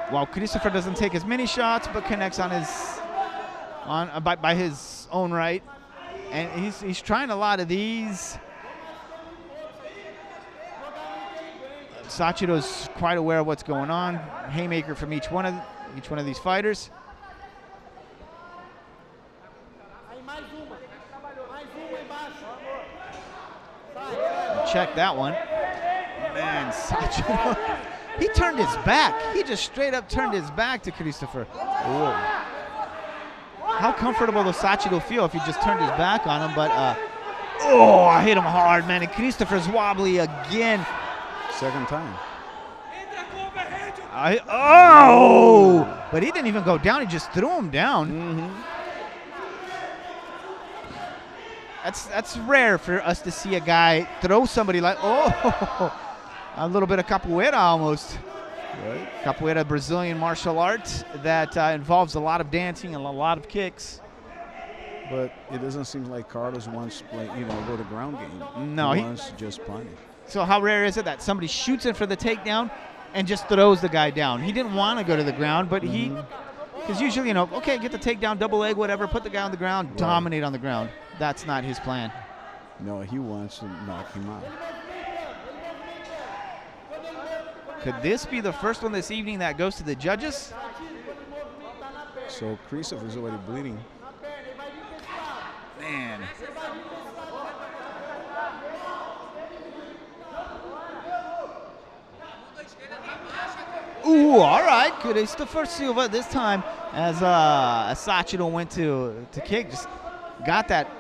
A: while Christopher doesn't take as many shots, but connects on his by his own right, and he's trying a lot of these. Sachiro's quite aware of what's going on. Haymaker from each one of these fighters. Check that one. Man, Sachiro, he turned his back. He just straight up turned his back to Christopher. Whoa. How comfortable does Sachiro feel if he just turned his back on him? But, oh, I hit him hard, man. And Christopher's wobbly again.
B: Second time.
A: But he didn't even go down. He just threw him down. That's rare for us to see a guy throw somebody like, a little bit of capoeira almost.
B: Right.
A: Capoeira, Brazilian martial art that involves a lot of dancing and a lot of kicks.
B: But it doesn't seem like Carlos wants to play, go to ground game.
A: No,
B: he wants to just punish.
A: So how rare is it that somebody shoots in for the takedown and just throws the guy down? He didn't want to go to the ground, but because usually, okay, get the takedown, double leg, whatever, put the guy on the ground, dominate on the ground. That's not his plan.
B: No, he wants to knock him out.
A: Could this be the first one this evening that goes to the judges?
B: So Christopher is already bleeding.
A: Man. Ooh, all right. Christopher Silva this time as Sachiro went to kick. Just got that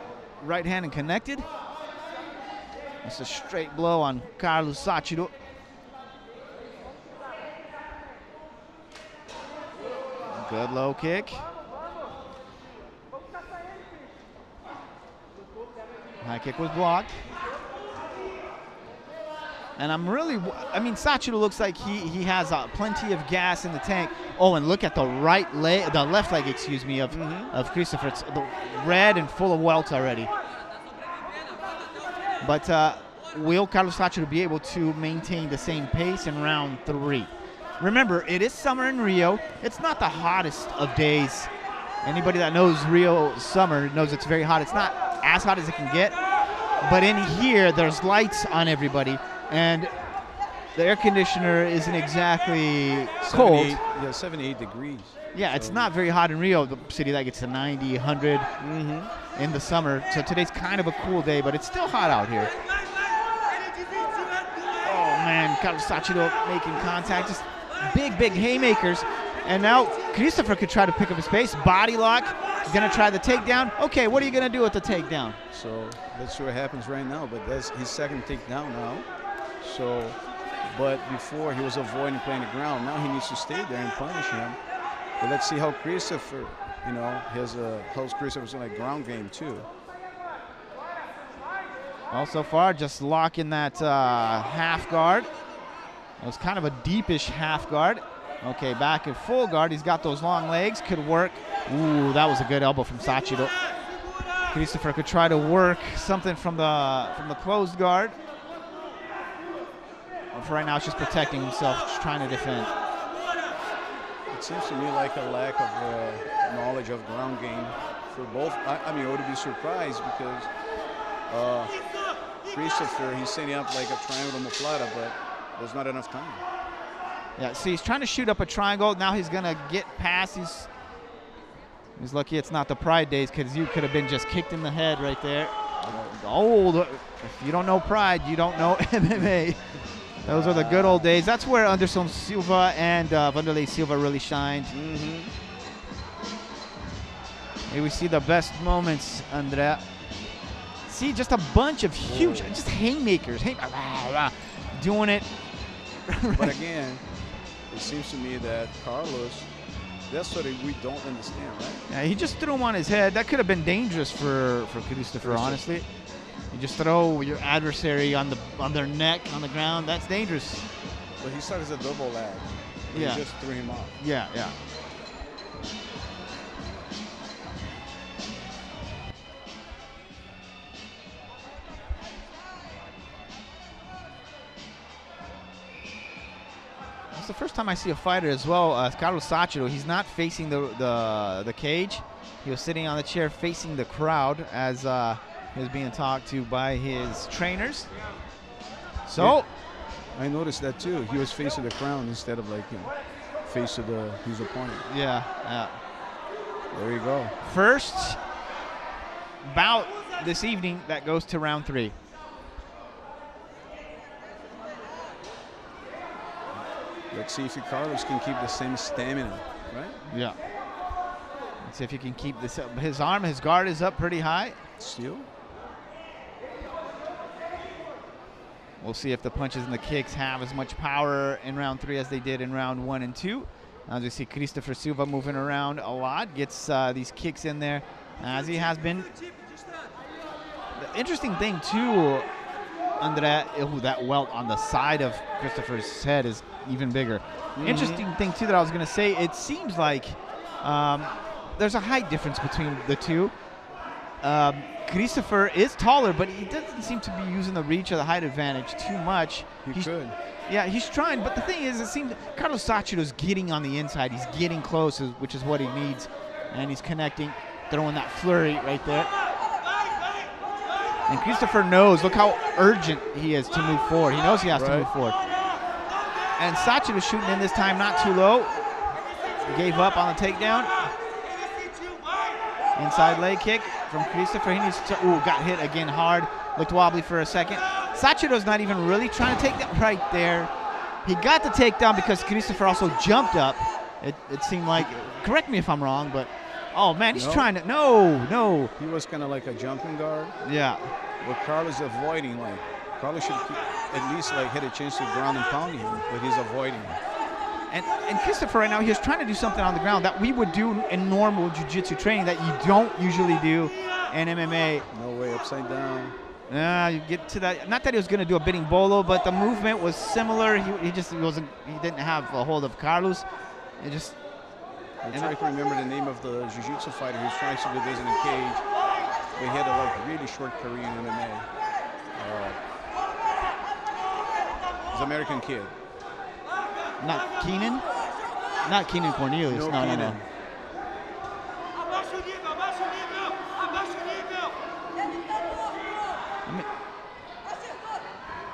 A: right hand and connected. It's a straight blow on Carlos Sachiro. Good low kick. High kick was blocked. And Sachiro looks like he has plenty of gas in the tank. Oh, and look at the left leg, of Christopher. It's the red and full of welts already. But will Carlos Sachiro be able to maintain the same pace in round 3? Remember, it is summer in Rio. It's not the hottest of days. Anybody that knows Rio summer knows it's very hot. It's not as hot as it can get. But in here, there's lights on everybody. And the air conditioner isn't exactly cold.
B: 78 degrees.
A: Yeah, it's not very hot in Rio, the city that gets to 90, 100 in the summer. So today's kind of a cool day, but it's still hot out here. Oh, man, Carlos Sachiro making contact. Just big haymakers. And now Christopher could try to pick up his pace. Body lock. He's going to try the takedown. Okay, what are you going to do with the takedown?
B: So let's see what happens right now. But that's his second takedown now. So, but before he was avoiding playing the ground. Now he needs to stay there and punish him. But let's see how Christopher, how Christopher's in a ground game too.
A: Well, so far, just locking that half guard. It was kind of a deepish half guard. Okay, back in full guard. He's got those long legs. Could work. Ooh, that was a good elbow from Sachiro. Christopher could try to work something from the closed guard. But for right now, it's just protecting himself, just trying to defend.
B: It seems to me like a lack of knowledge of ground game for both. I would be surprised because Christopher, he's setting up like a triangle moplata, but there's not enough time.
A: Yeah, see, he's trying to shoot up a triangle. Now he's going to get past. He's lucky it's not the Pride days because you could have been just kicked in the head right there. Oh, if you don't know Pride, you don't know MMA. Those are the good old days. That's where Anderson Silva and Vanderlei Silva really shined. Here we see the best moments, André. See, just a bunch of huge, just haymakers. Doing it
B: But again, it seems to me that Carlos, that's what we don't understand, right?
A: Yeah, he just threw him on his head. That could have been dangerous for Christopher, honestly. You just throw your adversary on their neck on the ground. That's dangerous.
B: But he started as a double lag.
A: Yeah.
B: He just threw him off.
A: Yeah, yeah. It's the first time I see a fighter as well. Carlos Sachiro, he's not facing the cage. He was sitting on the chair facing the crowd as he was being talked to by his trainers. So,
B: yeah, I noticed that too. He was facing the crowd instead of facing his opponent.
A: Yeah, yeah.
B: There you go.
A: First bout this evening that goes to round 3.
B: Let's see if Carlos can keep the same stamina, right?
A: Yeah. Let's see if he can keep this up. His guard is up pretty high.
B: Still.
A: We'll see if the punches and the kicks have as much power in round 3 as they did in round 1 and 2. As we see Christopher Silva moving around a lot, gets these kicks in there as he has been. The interesting thing too, Andre, that welt on the side of Christopher's head is even bigger. Interesting thing too that I was going to say, it seems like there's a height difference between the two. Christopher is taller, but he doesn't seem to be using the reach or the height advantage too much.
B: He could.
A: Yeah, he's trying, but the thing is, it seems Carlos Sachiro is getting on the inside. He's getting close, which is what he needs, and he's connecting, throwing that flurry right there. And Christopher knows, look how urgent he is to move forward. He knows he has to move forward. And Sachiro shooting in this time, not too low. He gave up on the takedown. Inside leg kick from Christopher. He needs to, got hit again hard. Looked wobbly for a second. Sachiro's not even really trying to take that right there. He got the takedown because Christopher also jumped up. It seemed like, correct me if I'm wrong, but, oh man, he's trying to, no.
B: He was kind of like a jumping guard.
A: Yeah.
B: But Carlos avoiding, Carlos should at least had a chance to ground and pound him, but he's avoiding.
A: And Christopher right now, he's trying to do something on the ground that we would do in normal jiu-jitsu training that you don't usually do in MMA.
B: No way, upside down.
A: You get to that. Not that he was going to do a bidding bolo, but the movement was similar. He didn't have a hold of Carlos. It just.
B: I try to remember the name of the jiu-jitsu fighter who's trying to do this in a cage. But he had a really short career in MMA. He's an American kid.
A: Not Keenan? Not Keenan Cornelius. No.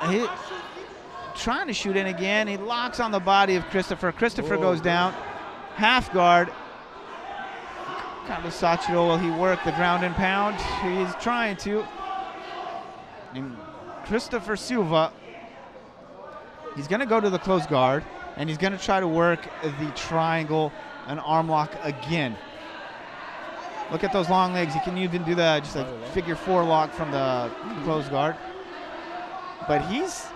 A: He trying to shoot in again. He locks on the body of Christopher. Christopher goes down. Half guard. Carlos Sachiro, will he work the ground and pound? He's trying to. And Christopher Silva, he's going to go to the close guard, and he's going to try to work the triangle and arm lock again. Look at those long legs. He can even do just a figure 4 lock from the close guard. But he's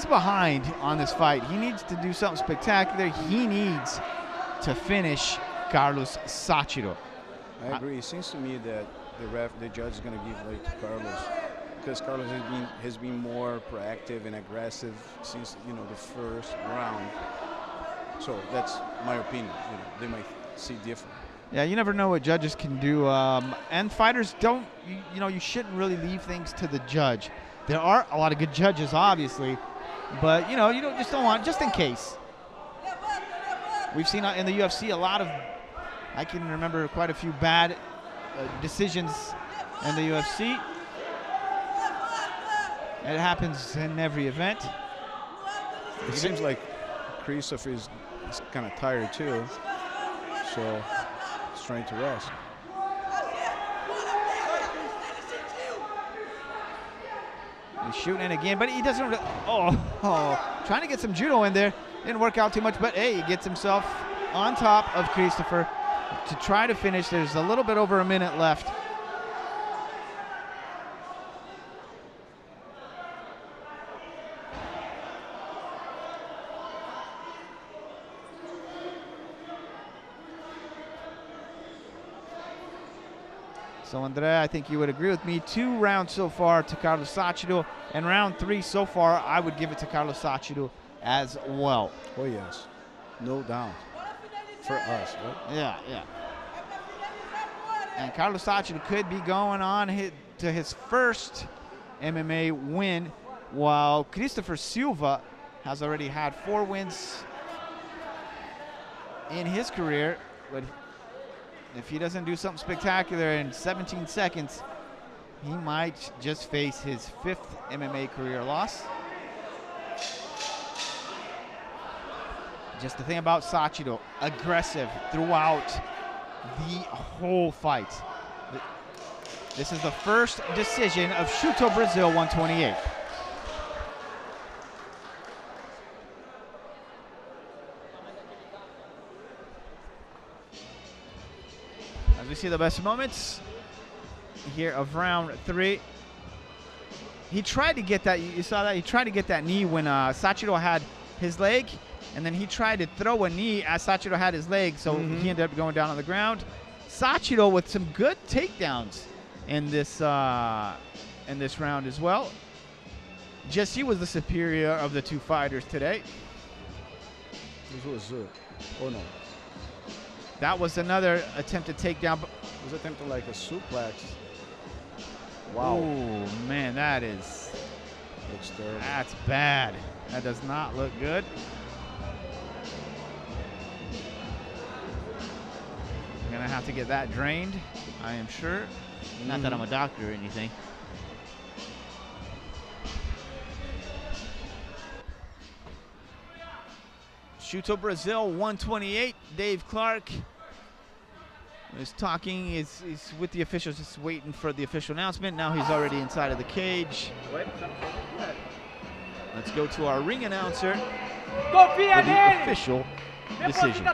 A: behind on this fight. He needs to do something spectacular. He needs to finish Carlos Sachiro.
B: I agree. It seems to me that the judge is going to give to Carlos, because Carlos has been more proactive and aggressive since the first round. So that's my opinion. They might see different.
A: Yeah, you never know what judges can do, and fighters don't. You shouldn't really leave things to the judge. There are a lot of good judges, obviously, but you don't want, just in case. We've seen in the UFC a lot of. I can remember quite a few bad decisions in the UFC. It happens in every event.
B: It seems like Christopher is kind of tired too, so he's trying to rest.
A: He's shooting in again, but he doesn't. Trying to get some judo in there. Didn't work out too much, but hey, he gets himself on top of Christopher to try to finish. There's a little bit over a minute left. So, André, I think you would agree with me. 2 rounds so far to Carlos Sáchiro, and round 3 so far, I would give it to Carlos Sáchiro as well.
B: Oh, yes. No doubt. For us, right?
A: Yeah, yeah. And Carlos Sáchiro could be going on to his first MMA win, while Christopher Silva has already had 4 wins in his career. But if he doesn't do something spectacular in 17 seconds, he might just face his 5th MMA career loss. Just the thing about Sáchiro, aggressive throughout the whole fight. This is the first decision of Shooto Brasil 128. As we see the best moments here of round 3. He tried to get that, you saw that, he tried to get that knee when Sáchiro had his leg, and then he tried to throw a knee as Sáchiro had his leg, so he ended up going down on the ground. Sáchiro with some good takedowns in this round as well. Just he was the superior of the 2 fighters today.
B: This was oh no.
A: That was another attempted takedown.
B: It was attempted like a suplex. Wow.
A: Oh man, that is.
B: Looks terrible.
A: That's bad. That does not look good. I'm gonna have to get that drained, I am sure. Not that I'm a doctor or anything. Shooto Brasil 128. Dave Clark is talking. He's with the officials, just waiting for the official announcement. Now he's already inside of the cage. Let's go to our ring announcer for the official decision.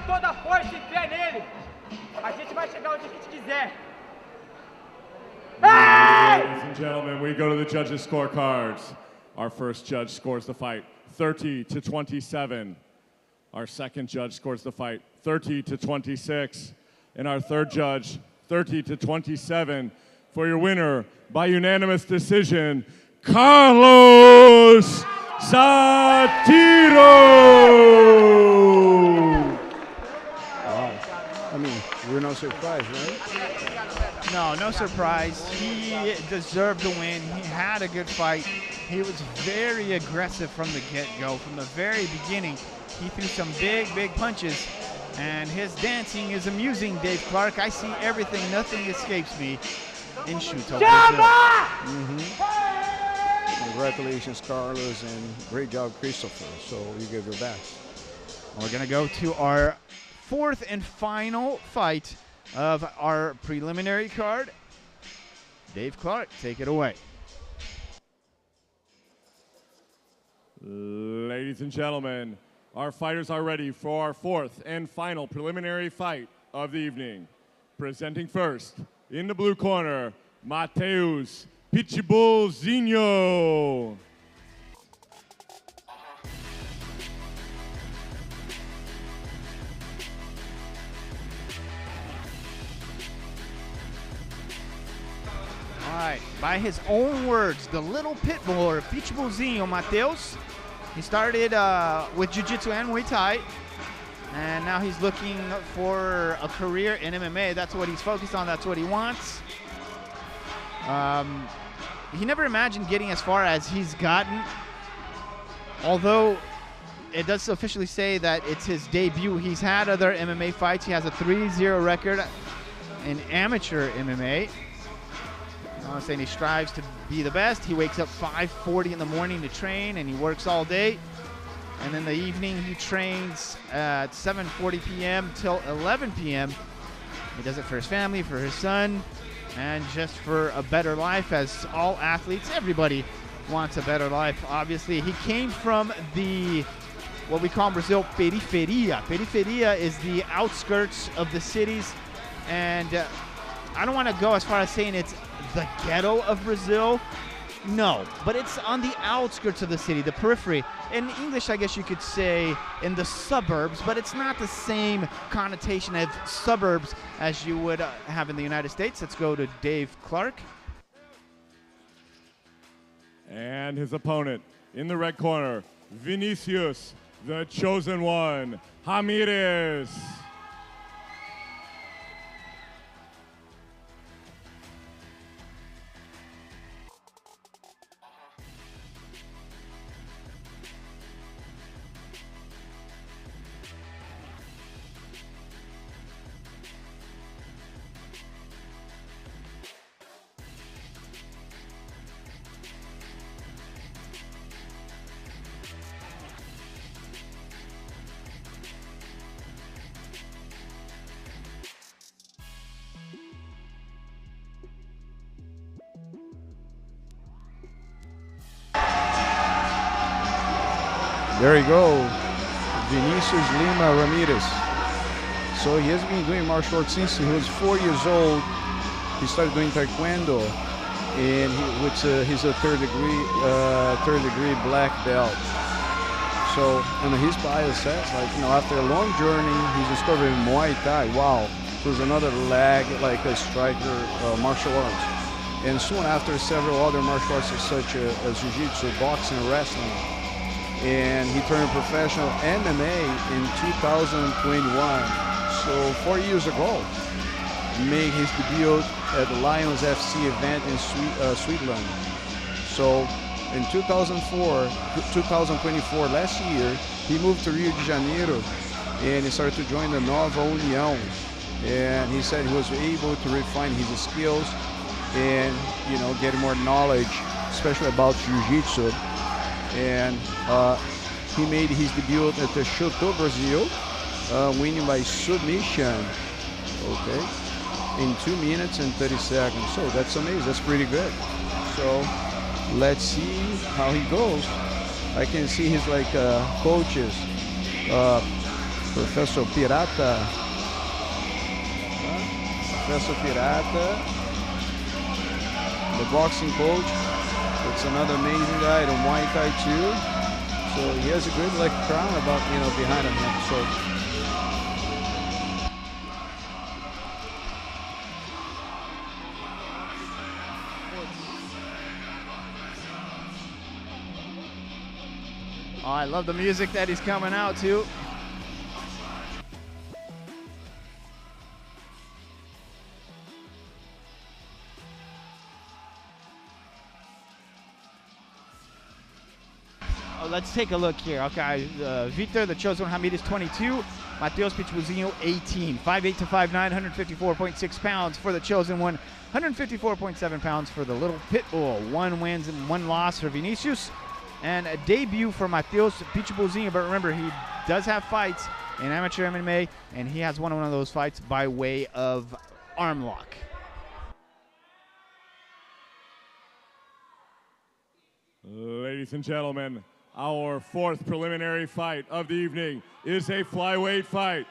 C: Ladies and gentlemen, we go to the judges' scorecards. Our first judge scores the fight 30-27. Our second judge scores the fight 30-26. And our third judge 30-27. For your winner, by unanimous decision, Carlos Sáchiro!
B: Wow. I mean, we're not surprised, right?
A: No, no surprise. He deserved the win. He had a good fight. He was very aggressive from the get-go. From the very beginning, he threw some big, big punches. And his dancing is amusing, Dave Clark. I see everything. Nothing escapes me in Shooto Brasil.
B: Congratulations, Carlos, and great job, Christopher. So you gave your best.
A: We're going to go to our 4th and final fight of our preliminary card. Dave Clark, take it away.
C: Ladies and gentlemen, our fighters are ready for our 4th and final preliminary fight of the evening. Presenting first, in the blue corner, Matheus Pitbullzinho.
A: All right, by his own words, the little pit bull, or Pitbullzinho Matheus. He started with Jiu-Jitsu and Muay Thai, and now he's looking for a career in MMA. That's what he's focused on. That's what he wants. He never imagined getting as far as he's gotten, although it does officially say that it's his debut. He's had other MMA fights. He has a 3-0 record in amateur MMA. I'm saying he strives to be the best. He wakes up 5:40 in the morning to train, and he works all day. And in the evening, he trains at 7:40 p.m. till 11 p.m. He does it for his family, for his son, and just for a better life. As all athletes, everybody wants a better life, obviously. He came from the, what we call in Brazil, periferia. Periferia is the outskirts of the cities. And I don't want to go as far as saying it's the ghetto of Brazil, No, but it's on the outskirts of the city, the periphery. In English, I guess you could say in the suburbs, but it's not the same connotation of suburbs as you would have in the United States. Let's go to Dave Clark.
C: And his opponent in the red corner, Vinicius, the chosen one, Ramirez.
B: There you go, Vinicius Lima Ramirez. So he has been doing martial arts since he was 4 years old. He started doing Taekwondo, and he's a third degree black belt. So, and his bio says, like, you know, after a long journey, he's discovered Muay Thai. Wow, so there's another leg, like a striker martial arts. And soon after, several other martial arts such as jiu-jitsu, boxing, and wrestling. And he turned professional MMA in 2021. So 4 years ago, made his debut at the Lions FC event in Switzerland. So in 2024, last year, he moved to Rio de Janeiro and he started to join the Nova União. And he said he was able to refine his skills and, you know, get more knowledge, especially about jiu-jitsu. And he made his debut at the Shooto Brasil, winning by submission, okay, in 2 minutes and 30 seconds. So that's amazing, that's pretty good. So let's see how he goes. I can see his like coaches, Professor Pirata, the boxing coach. It's another amazing guy, the Muay Thai too. So he has a good like crown about, you know, behind him. So
A: Oh, I love the music that he's coming out to. Let's take a look here. Okay, Victor, the chosen one, Hamid is 22. Mateus Pitbullzinho, 18. 5'8" to 5'9", 154.6 pounds for the chosen one. 154.7 pounds for the little Pitbull. 1 wins and 1 loss for Vinicius. And a debut for Mateus Pitbullzinho. But remember, he does have fights in amateur MMA, and he has won one of those fights by way of arm lock.
C: Ladies and gentlemen, our 4th preliminary fight of the evening is a flyweight fight.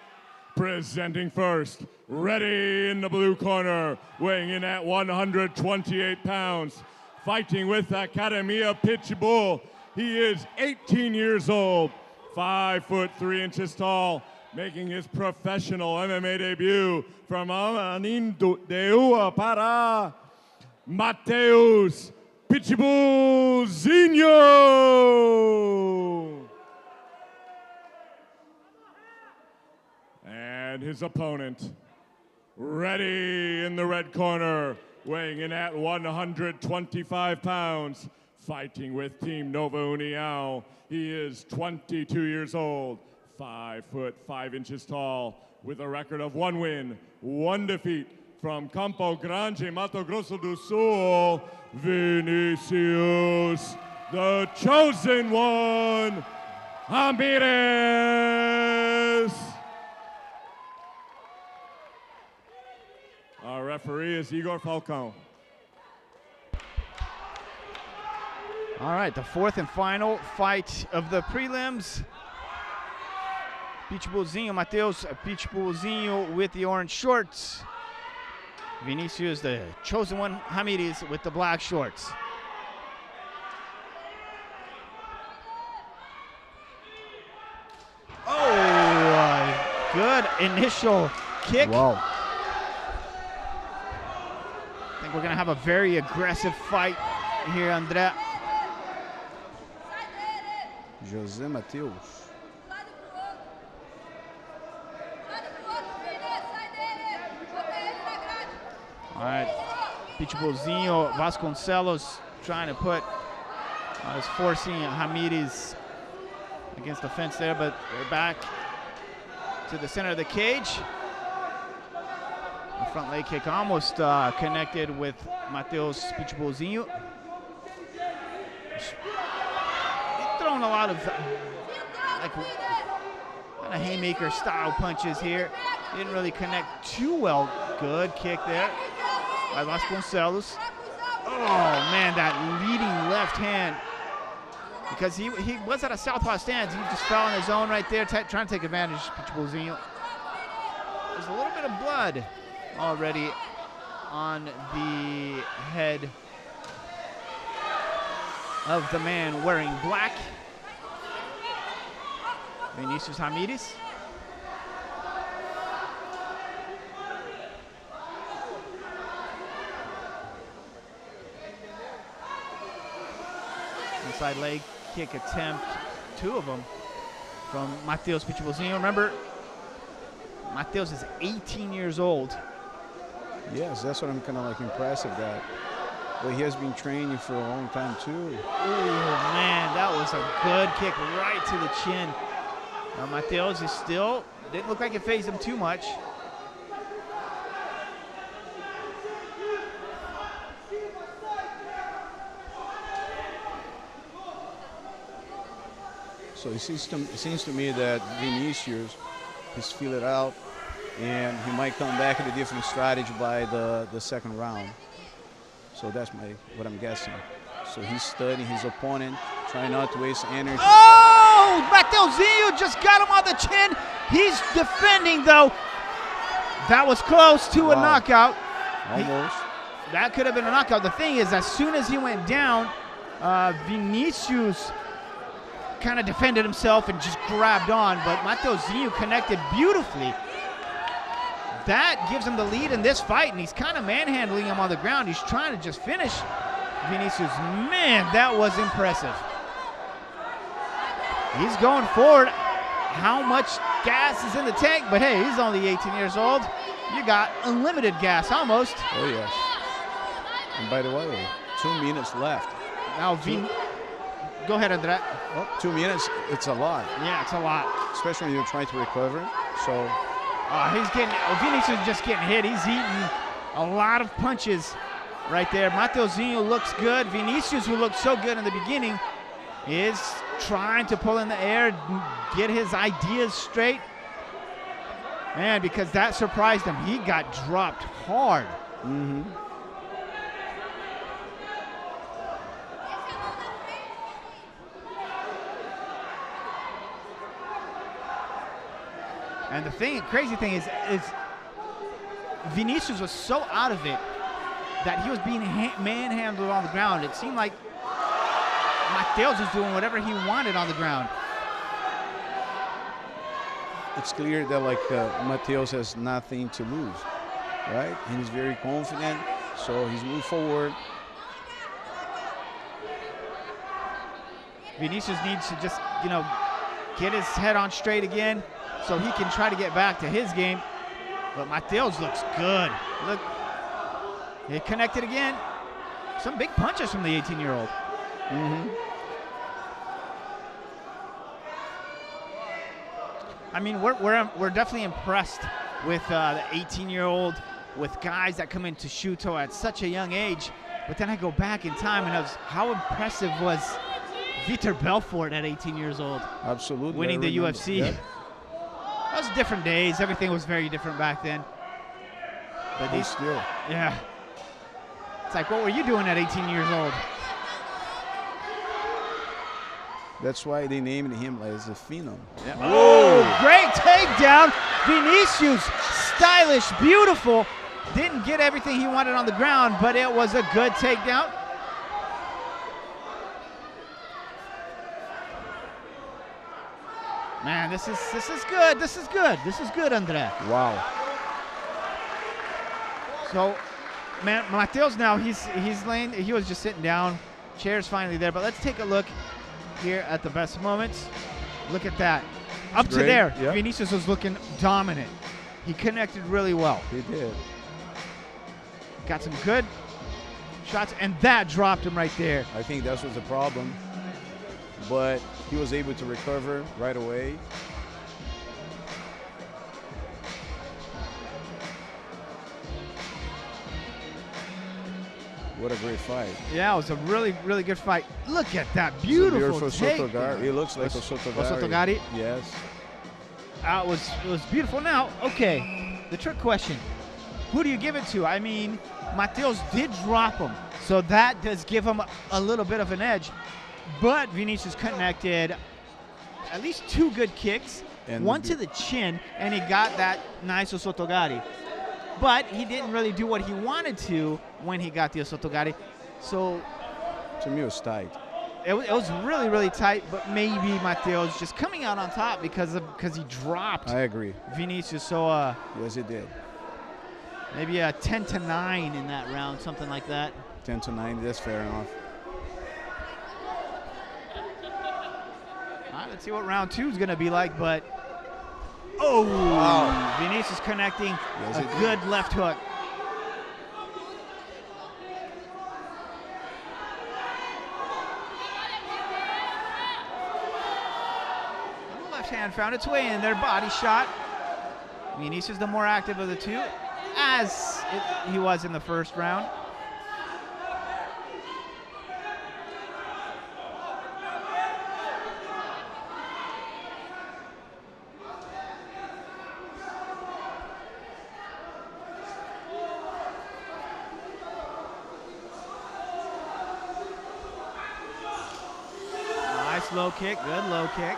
C: Presenting first, ready in the blue corner, weighing in at 128 pounds, fighting with Academia Pitbull. He is 18 years old, 5'3" tall, making his professional MMA debut from Ananindeua, Pará, Mateus Pitbullzinho. And his opponent, ready in the red corner, weighing in at 125 pounds, fighting with Team Nova União. He is 22 years old, 5'5" tall, with a record of 1 win, 1 defeat. From Campo Grande, Mato Grosso do Sul, Vinicius, the chosen one, Ramirez. Our referee is Igor Falcão.
A: All right, the 4th and final fight of the prelims. Pitbullzinho, Mateus Pitbullzinho with the orange shorts. Vinicius, the chosen one, Ramirez with the black shorts. good initial kick.
B: Wow.
A: I think we're going to have a very aggressive fight here, André.
B: José Mateus.
A: All right, Pitbullzinho Vasconcelos trying to put, is forcing Ramirez against the fence there, but they're back to the center of the cage. The front leg kick almost connected with Mateus Pitbullzinho. He's throwing a lot of like kind of haymaker style punches here. Didn't really connect too well. Good kick there by Vasconcelos. Oh man, that leading left hand. Because he was at a southpaw stance. He just fell on his own right there, trying to take advantage of Pitbullzinho. There's a little bit of blood already on the head of the man wearing black. Vinicius Ramirez. Inside leg kick attempt, two of them from Mateus Pitbullzinho. Remember, Mateus is 18 years old.
B: Yes, that's what I'm kind of like impressed at that. But he has been training for a long time too.
A: Oh man, that was a good kick right to the chin. Mateus is still, didn't look like it phased him too much.
B: So it seems to me that Vinicius is feel it out, and he might come back with a different strategy by the second round. So that's what I'm guessing. So he's studying his opponent, trying not to waste energy.
A: Oh, Mateuzinho just got him on the chin. He's defending though. That was close to a knockout.
B: Almost.
A: That could have been a knockout. The thing is, as soon as he went down, Vinicius kind of defended himself and just grabbed on, but Mateuzinho connected beautifully. That gives him the lead in this fight, and he's kind of manhandling him on the ground. He's trying to just finish Vinicius. Man, that was impressive. He's going forward. How much gas is in the tank? But hey, he's only 18 years old. You got unlimited gas, almost.
B: Oh, yes. And by the way, 2 minutes left.
A: Now, go ahead, André.
B: Well, 2 minutes, it's a lot.
A: Yeah, it's a lot.
B: Especially when you're trying to recover. So
A: Vinicius is just getting hit. He's eating a lot of punches right there. Mateuzinho looks good. Vinicius, who looked so good in the beginning, is trying to pull in the air, get his ideas straight. Man, because that surprised him. He got dropped hard.
B: Mm-hmm.
A: And the crazy thing is Vinicius was so out of it that he was being manhandled on the ground. It seemed like Mateus was doing whatever he wanted on the ground.
B: It's clear that Mateus has nothing to lose, right? And he's very confident, so he's moved forward.
A: Vinicius needs to just, get his head on straight again so he can try to get back to his game. But Mateus looks good. Look, he connected again. Some big punches from the 18-year-old.
B: Mm-hmm.
A: I mean, we're definitely impressed with the 18-year-old, with guys that come into Shooto at such a young age. But then I go back in time, and how impressive was Vitor Belfort at 18 years old?
B: Absolutely.
A: Winning the UFC.
B: Yep.
A: That was different days. Everything was very different back then. But
B: He's still.
A: Yeah. It's like, what were you doing at 18 years old?
B: That's why they named him as a phenom.
A: Yeah. Oh, great takedown. Vinicius, stylish, beautiful. Didn't get everything he wanted on the ground, but it was a good takedown. Man, this is good. This is good. This is good, Andre.
B: Wow.
A: So, man, Mateus now he's laying. He was just sitting down. Chair's finally there. But let's take a look here at the best moments. Look at that. Up to there,
B: yep.
A: Vinicius was looking dominant. He connected really well.
B: He did.
A: Got some good shots, and that dropped him right there.
B: I think that was the problem. But he was able to recover right away. What a great fight.
A: Yeah, it was a really, really good fight. Look at that beautiful take.
B: Sotogari. It looks like a Sotogari.
A: Sotogari?
B: Yes.
A: It was beautiful. Now, okay, the trick question. Who do you give it to? I mean, Mateus did drop him, so that does give him a little bit of an edge. But Vinicius connected at least 2 good kicks,
B: and
A: one to the chin, and he got that nice Sotogari. But he didn't really do what he wanted to when he got the Sotogari. So
B: to me, it was tight.
A: It was really, really tight, but maybe Mateus just coming out on top because he dropped.
B: I agree.
A: Vinicius. So
B: yes, he did.
A: Maybe a 10-9 in that round, something like that.
B: 10-9. That's fair enough.
A: All right, let's see what round 2 is going to be like. But wow. Vinicius connecting a good left hook. Left hand found its way in there, body shot. Vinicius the more active of the two, as he was in the first round. Nice low kick, good low kick.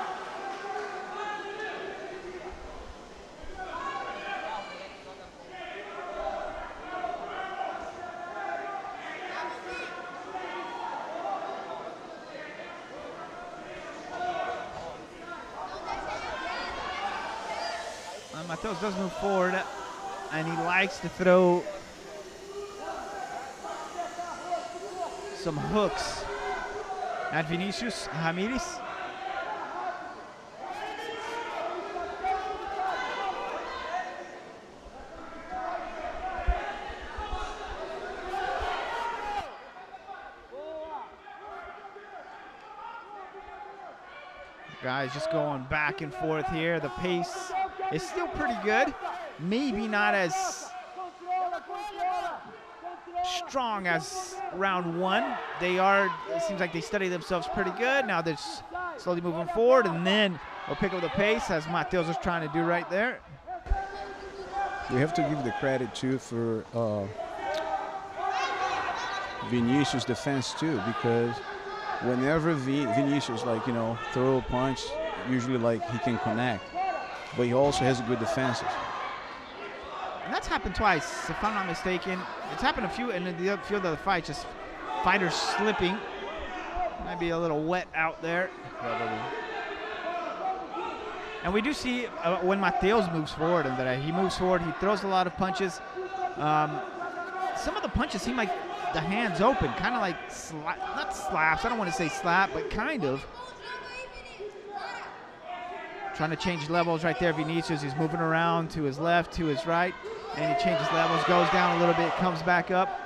A: Mateus does move forward, and he likes to throw some hooks at Vinicius Ramirez. Guys just going back and forth here. The pace is still pretty good. Maybe not as strong as round 1. They are, it seems like they study themselves pretty good. Now they're slowly moving forward, and then we'll pick up the pace as Mateus is trying to do right there.
B: We have to give the credit too for Vinicius' defense too, because whenever Vinicius, like, you know, throw a punch, usually like he can connect, but he also has good defenses.
A: And that's happened twice, if I'm not mistaken. It's happened a few in the field of the fight, just fighters slipping. Might be a little wet out there.
B: Probably.
A: And we do see when Mateus moves forward, and that he moves forward, he throws a lot of punches. Some of the punches seem like the hands open, kind of like not slaps. I don't want to say slap, but kind of. Trying to change levels right there. Vinicius, he's moving around to his left, to his right, and he changes levels, goes down a little bit, comes back up.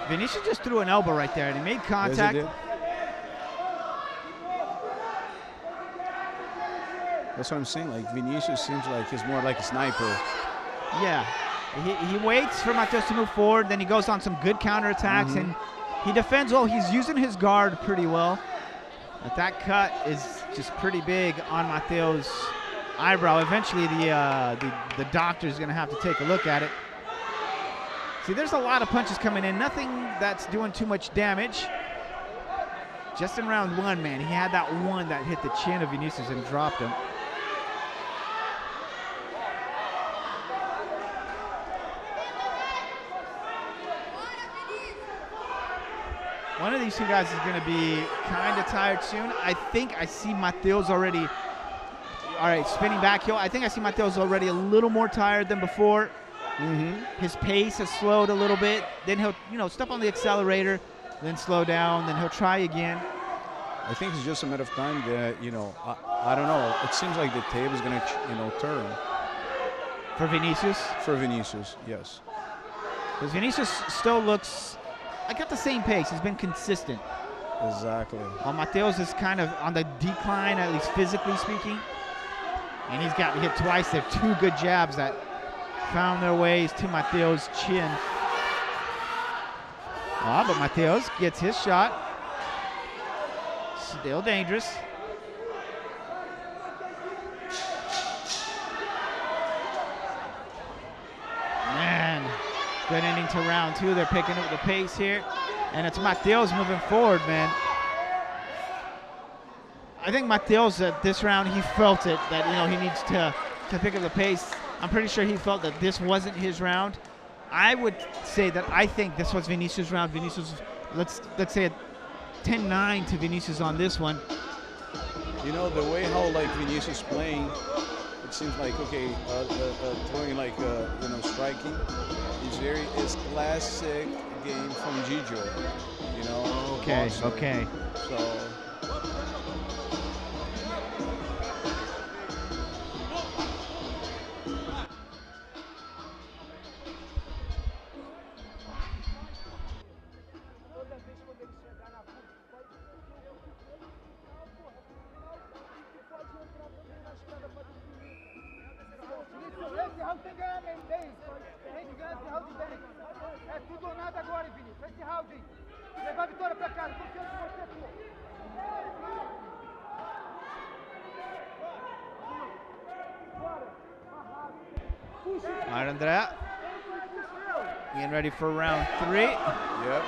A: Vinicius just threw an elbow right there, and he made contact.
B: Yes, he did. That's what I'm saying. Like, Vinicius seems like he's more like a sniper.
A: Yeah, he waits for Mateus to move forward, then he goes on some good counterattacks, and he defends well. He's using his guard pretty well. But that cut is just pretty big on Mateus' eyebrow. Eventually, the doctor's going to have to take a look at it. See, there's a lot of punches coming in. Nothing that's doing too much damage. just in round one, man, he had that one that hit the chin of Vinicius and dropped him. One of these two guys is going to be kind of tired soon. I think I see Mateus already. All right, spinning back heel. I think I see Mateus already a little more tired than before. His pace has slowed a little bit. Then he'll, step on the accelerator, then slow down, then he'll try again.
B: I think it's just a matter of time that, I don't know. It seems like the table is going to, turn.
A: For Vinicius?
B: For Vinicius, yes.
A: Because Vinicius still looks, I got the same pace. He's been consistent.
B: Exactly.
A: While Mateus is kind of on the decline, at least physically speaking. And he's gotten hit twice. They're two good jabs that found their ways to Mateus' chin. But Mateus gets his shot. Still dangerous. Man, good ending to round two. They're picking up the pace here. And it's Mateus moving forward, man. I think Mateus at this round, he felt it, that, he needs to pick up the pace. I'm pretty sure he felt that this wasn't his round. I would say that I think this was Vinicius' round. Vinicius, let's say a 10-9 to Vinicius on this one.
B: The way how Vinicius playing, it seems like throwing striking is classic game from Gijo.
A: Okay.
B: Also.
A: Okay.
B: So.
E: Esse round tem que ganhar bem. Tem que ganhar esse round bem. É tudo ou nada agora, Vinícius. Esse round. Levar a vitória pra casa. Confio em você, pô.
A: All right, Andrea. Getting ready for round three.
B: Yep.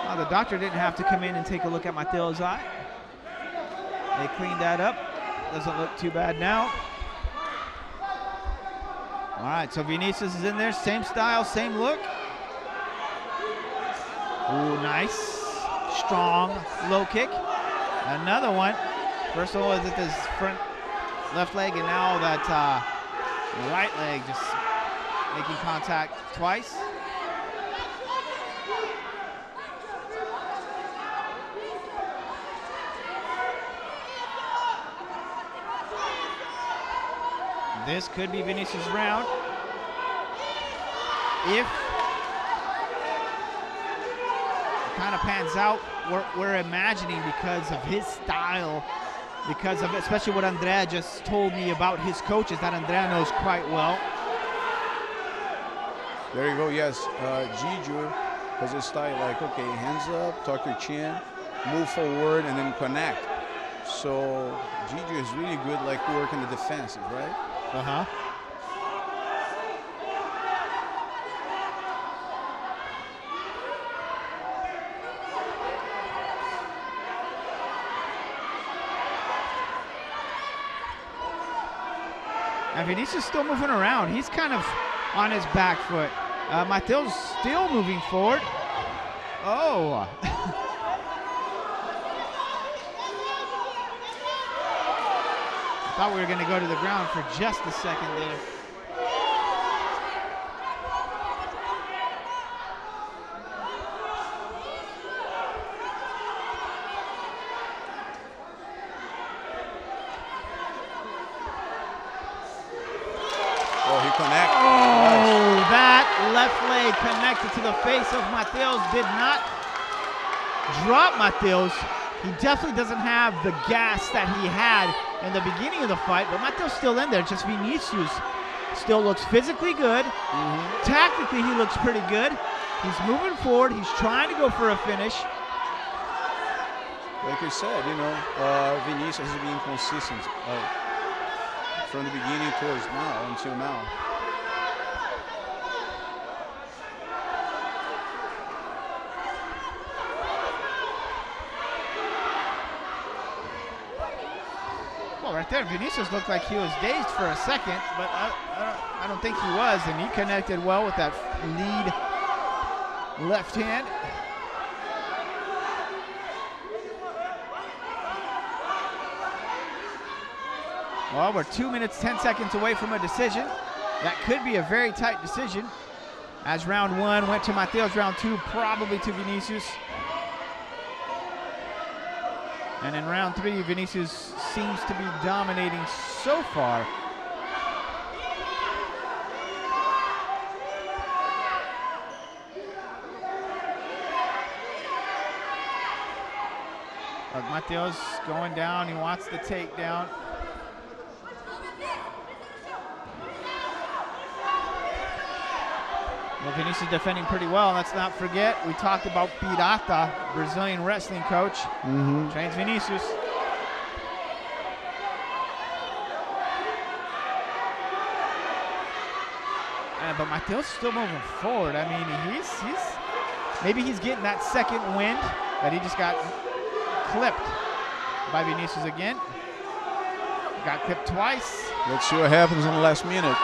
A: Well, the doctor didn't have to come in and take a look at Mateus' eye. They cleaned that up. Doesn't look too bad now. All right, so Vinicius is in there. Same style, same look. Ooh, nice. Strong low kick. Another one. First one was at this front left leg, and now that right leg just making contact twice. This could be Vinicius' round. If it kind of pans out, we're imagining because of his style, because of especially what Andrea just told me about his coaches that Andrea knows quite well.
B: There you go, yes. Gijo has a style like, okay, hands up, tuck your chin, move forward, and then connect. So Gijo is really good like working the defensive, right?
A: Uh-huh. And Vinicius still moving around. He's kind of on his back foot. Mateus still moving forward. Oh. Thought we were going to go to the ground for just a second there.
B: Oh, he connected.
A: Oh, that left leg connected to the face of Mateus. Did not drop Mateus. He definitely doesn't have the gas that he had in the beginning of the fight, but Mateus still in there. Just Vinicius still looks physically good. Tactically, he looks pretty good. He's moving forward. He's trying to go for a finish.
B: Like I said, Vinicius has been consistent from the beginning towards now, until now.
A: right there. Vinicius looked like he was dazed for a second, but I don't think he was, and he connected well with that lead left hand. Well, we're 2 minutes, 10 seconds away from a decision. That could be a very tight decision, as round 1 went to Mateus, round 2 probably to Vinicius. And in round 3, Vinicius seems to be dominating so far. Look, Mateus going down, he wants the takedown. Well, Vinicius defending pretty well. Let's not forget, we talked about Pirata, Brazilian wrestling coach. Trains Vinicius. But Mateus still moving forward. I mean, maybe he's getting that second wind, that he just got clipped by Vinicius again. Got clipped twice.
B: Let's see what happens in the last minute.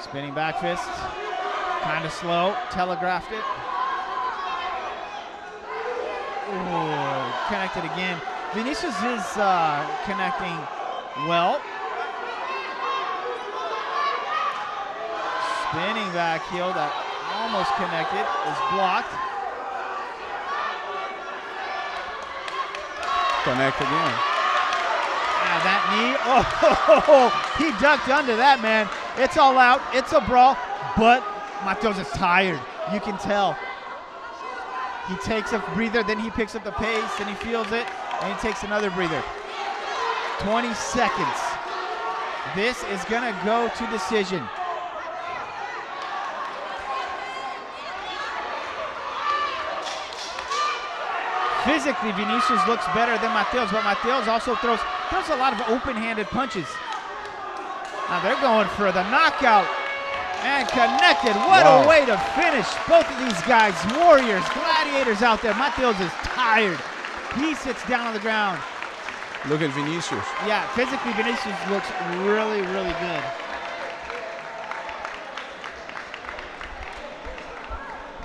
A: Spinning back fist, kind of slow, telegraphed it. Ooh, connected again. Vinicius is connecting well. Spinning back heel that almost connected, is blocked.
B: Connect again.
A: That knee, oh, he ducked under that, man. It's all out, it's a brawl, but Mateus is tired, you can tell. He takes a breather, then he picks up the pace, and he feels it, and he takes another breather. 20 seconds. This is gonna go to decision. Physically, Vinicius looks better than Mateus, but Mateus also throws a lot of open-handed punches. Now they're going for the knockout and connected. What a way to finish. Both of these guys, warriors, gladiators out there. Mateus is tired. He sits down on the ground.
B: Look at Vinicius.
A: Yeah, physically Vinicius looks really, really good.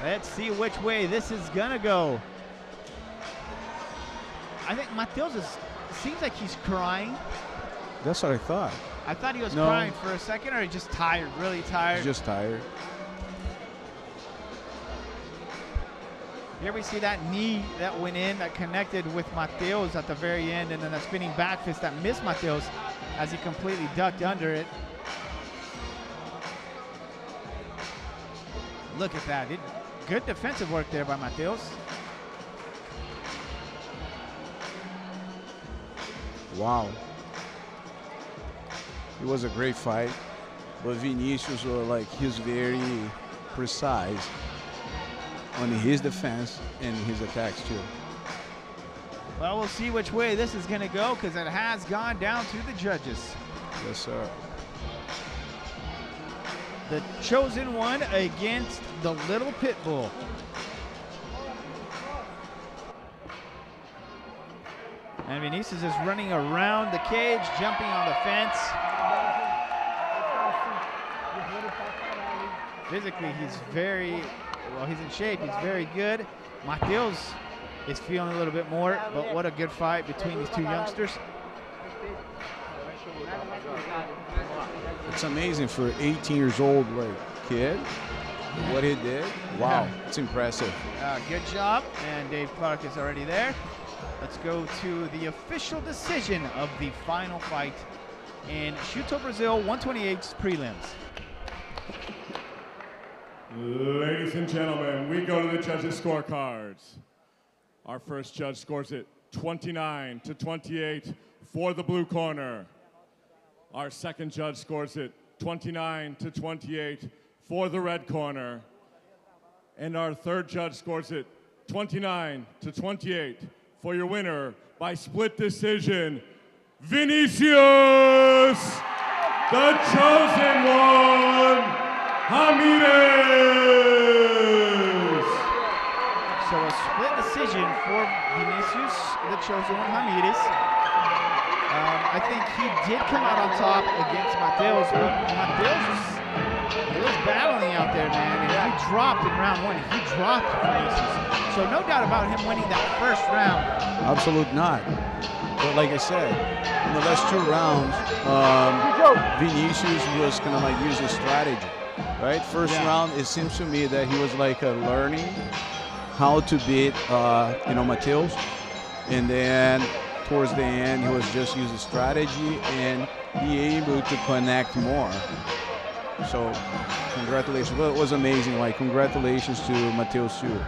A: Let's see which way this is gonna go. I think Mateus seems like he's crying.
B: That's what I thought.
A: I thought he was crying for a second, or he just tired, really tired.
B: He's just tired.
A: Here we see that knee that went in, that connected with Mateus at the very end, and then that spinning back fist that missed Mateus as he completely ducked under it. Look at that. Good defensive work there by Mateus.
B: Wow. It was a great fight, but Vinicius he's very precise on his defense and his attacks too.
A: Well, we'll see which way this is going to go, because it has gone down to the judges.
B: Yes, sir.
A: The chosen one against the little pit bull. And Vinicius is running around the cage, jumping on the fence. Physically, he's he's in shape, he's very good. Mateus is feeling a little bit more, but what a good fight between these two youngsters.
B: It's amazing for 18 years old kid, what he did. Wow, it's impressive.
A: Good job, and Dave Clark is already there. Let's go to the official decision of the final fight in Shooto Brasil 128's prelims.
C: Ladies and gentlemen, we go to the judges' scorecards. Our first judge scores it 29-28 for the blue corner. Our second judge scores it 29-28 for the red corner. And our third judge scores it 29-28 for your winner by split decision, Vinicius, the chosen one, Ramirez.
A: So a split decision for Vinicius, the chosen one, Ramirez. I think he did come out on top against Mateus, but Mateus was battling out there, man, and he dropped in round 1. He dropped Vinicius. So no doubt about him winning that first round.
B: Absolutely not. But like I said, in the last 2 rounds, Vinicius was kind of like using strategy, right? First round, it seems to me that he was like learning how to beat, Mateus, and then towards the end, he was just using strategy and be able to connect more. So, congratulations. Well, it was amazing. Like, congratulations to Mateus too.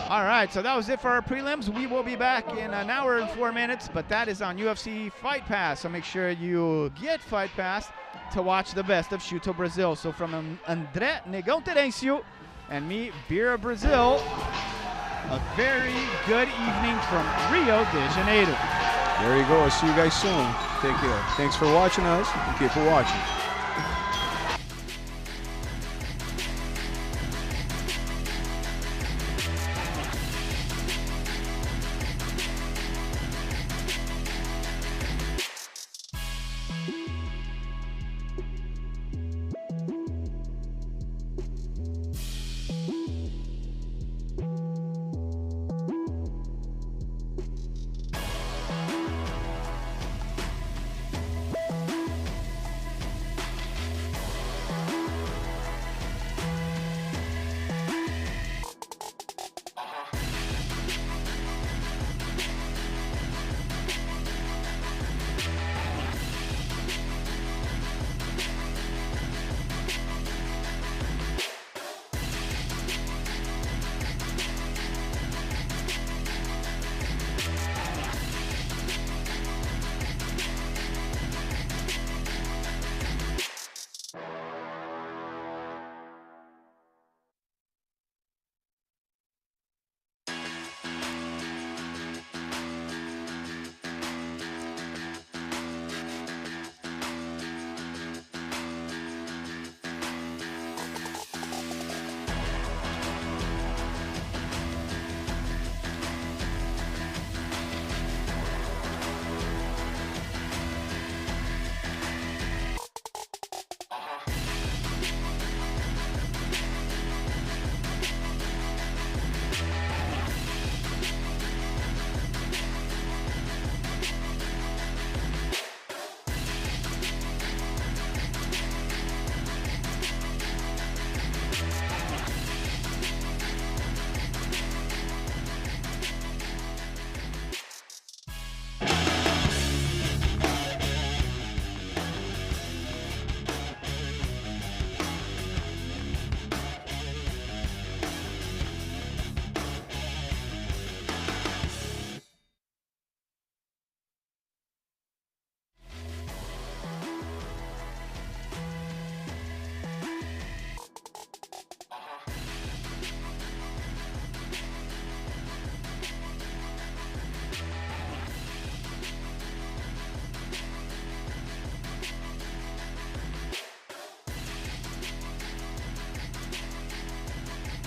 A: All right, so that was it for our prelims. We will be back in an hour and 4 minutes, but that is on UFC Fight Pass. So make sure you get Fight Pass to watch the best of Shooto Brasil. So from André Negão Terencio and me, Bira Brazil, a very good evening from Rio de Janeiro.
B: There you go. I'll see you guys soon. Take care. Thanks for watching us and keep watching.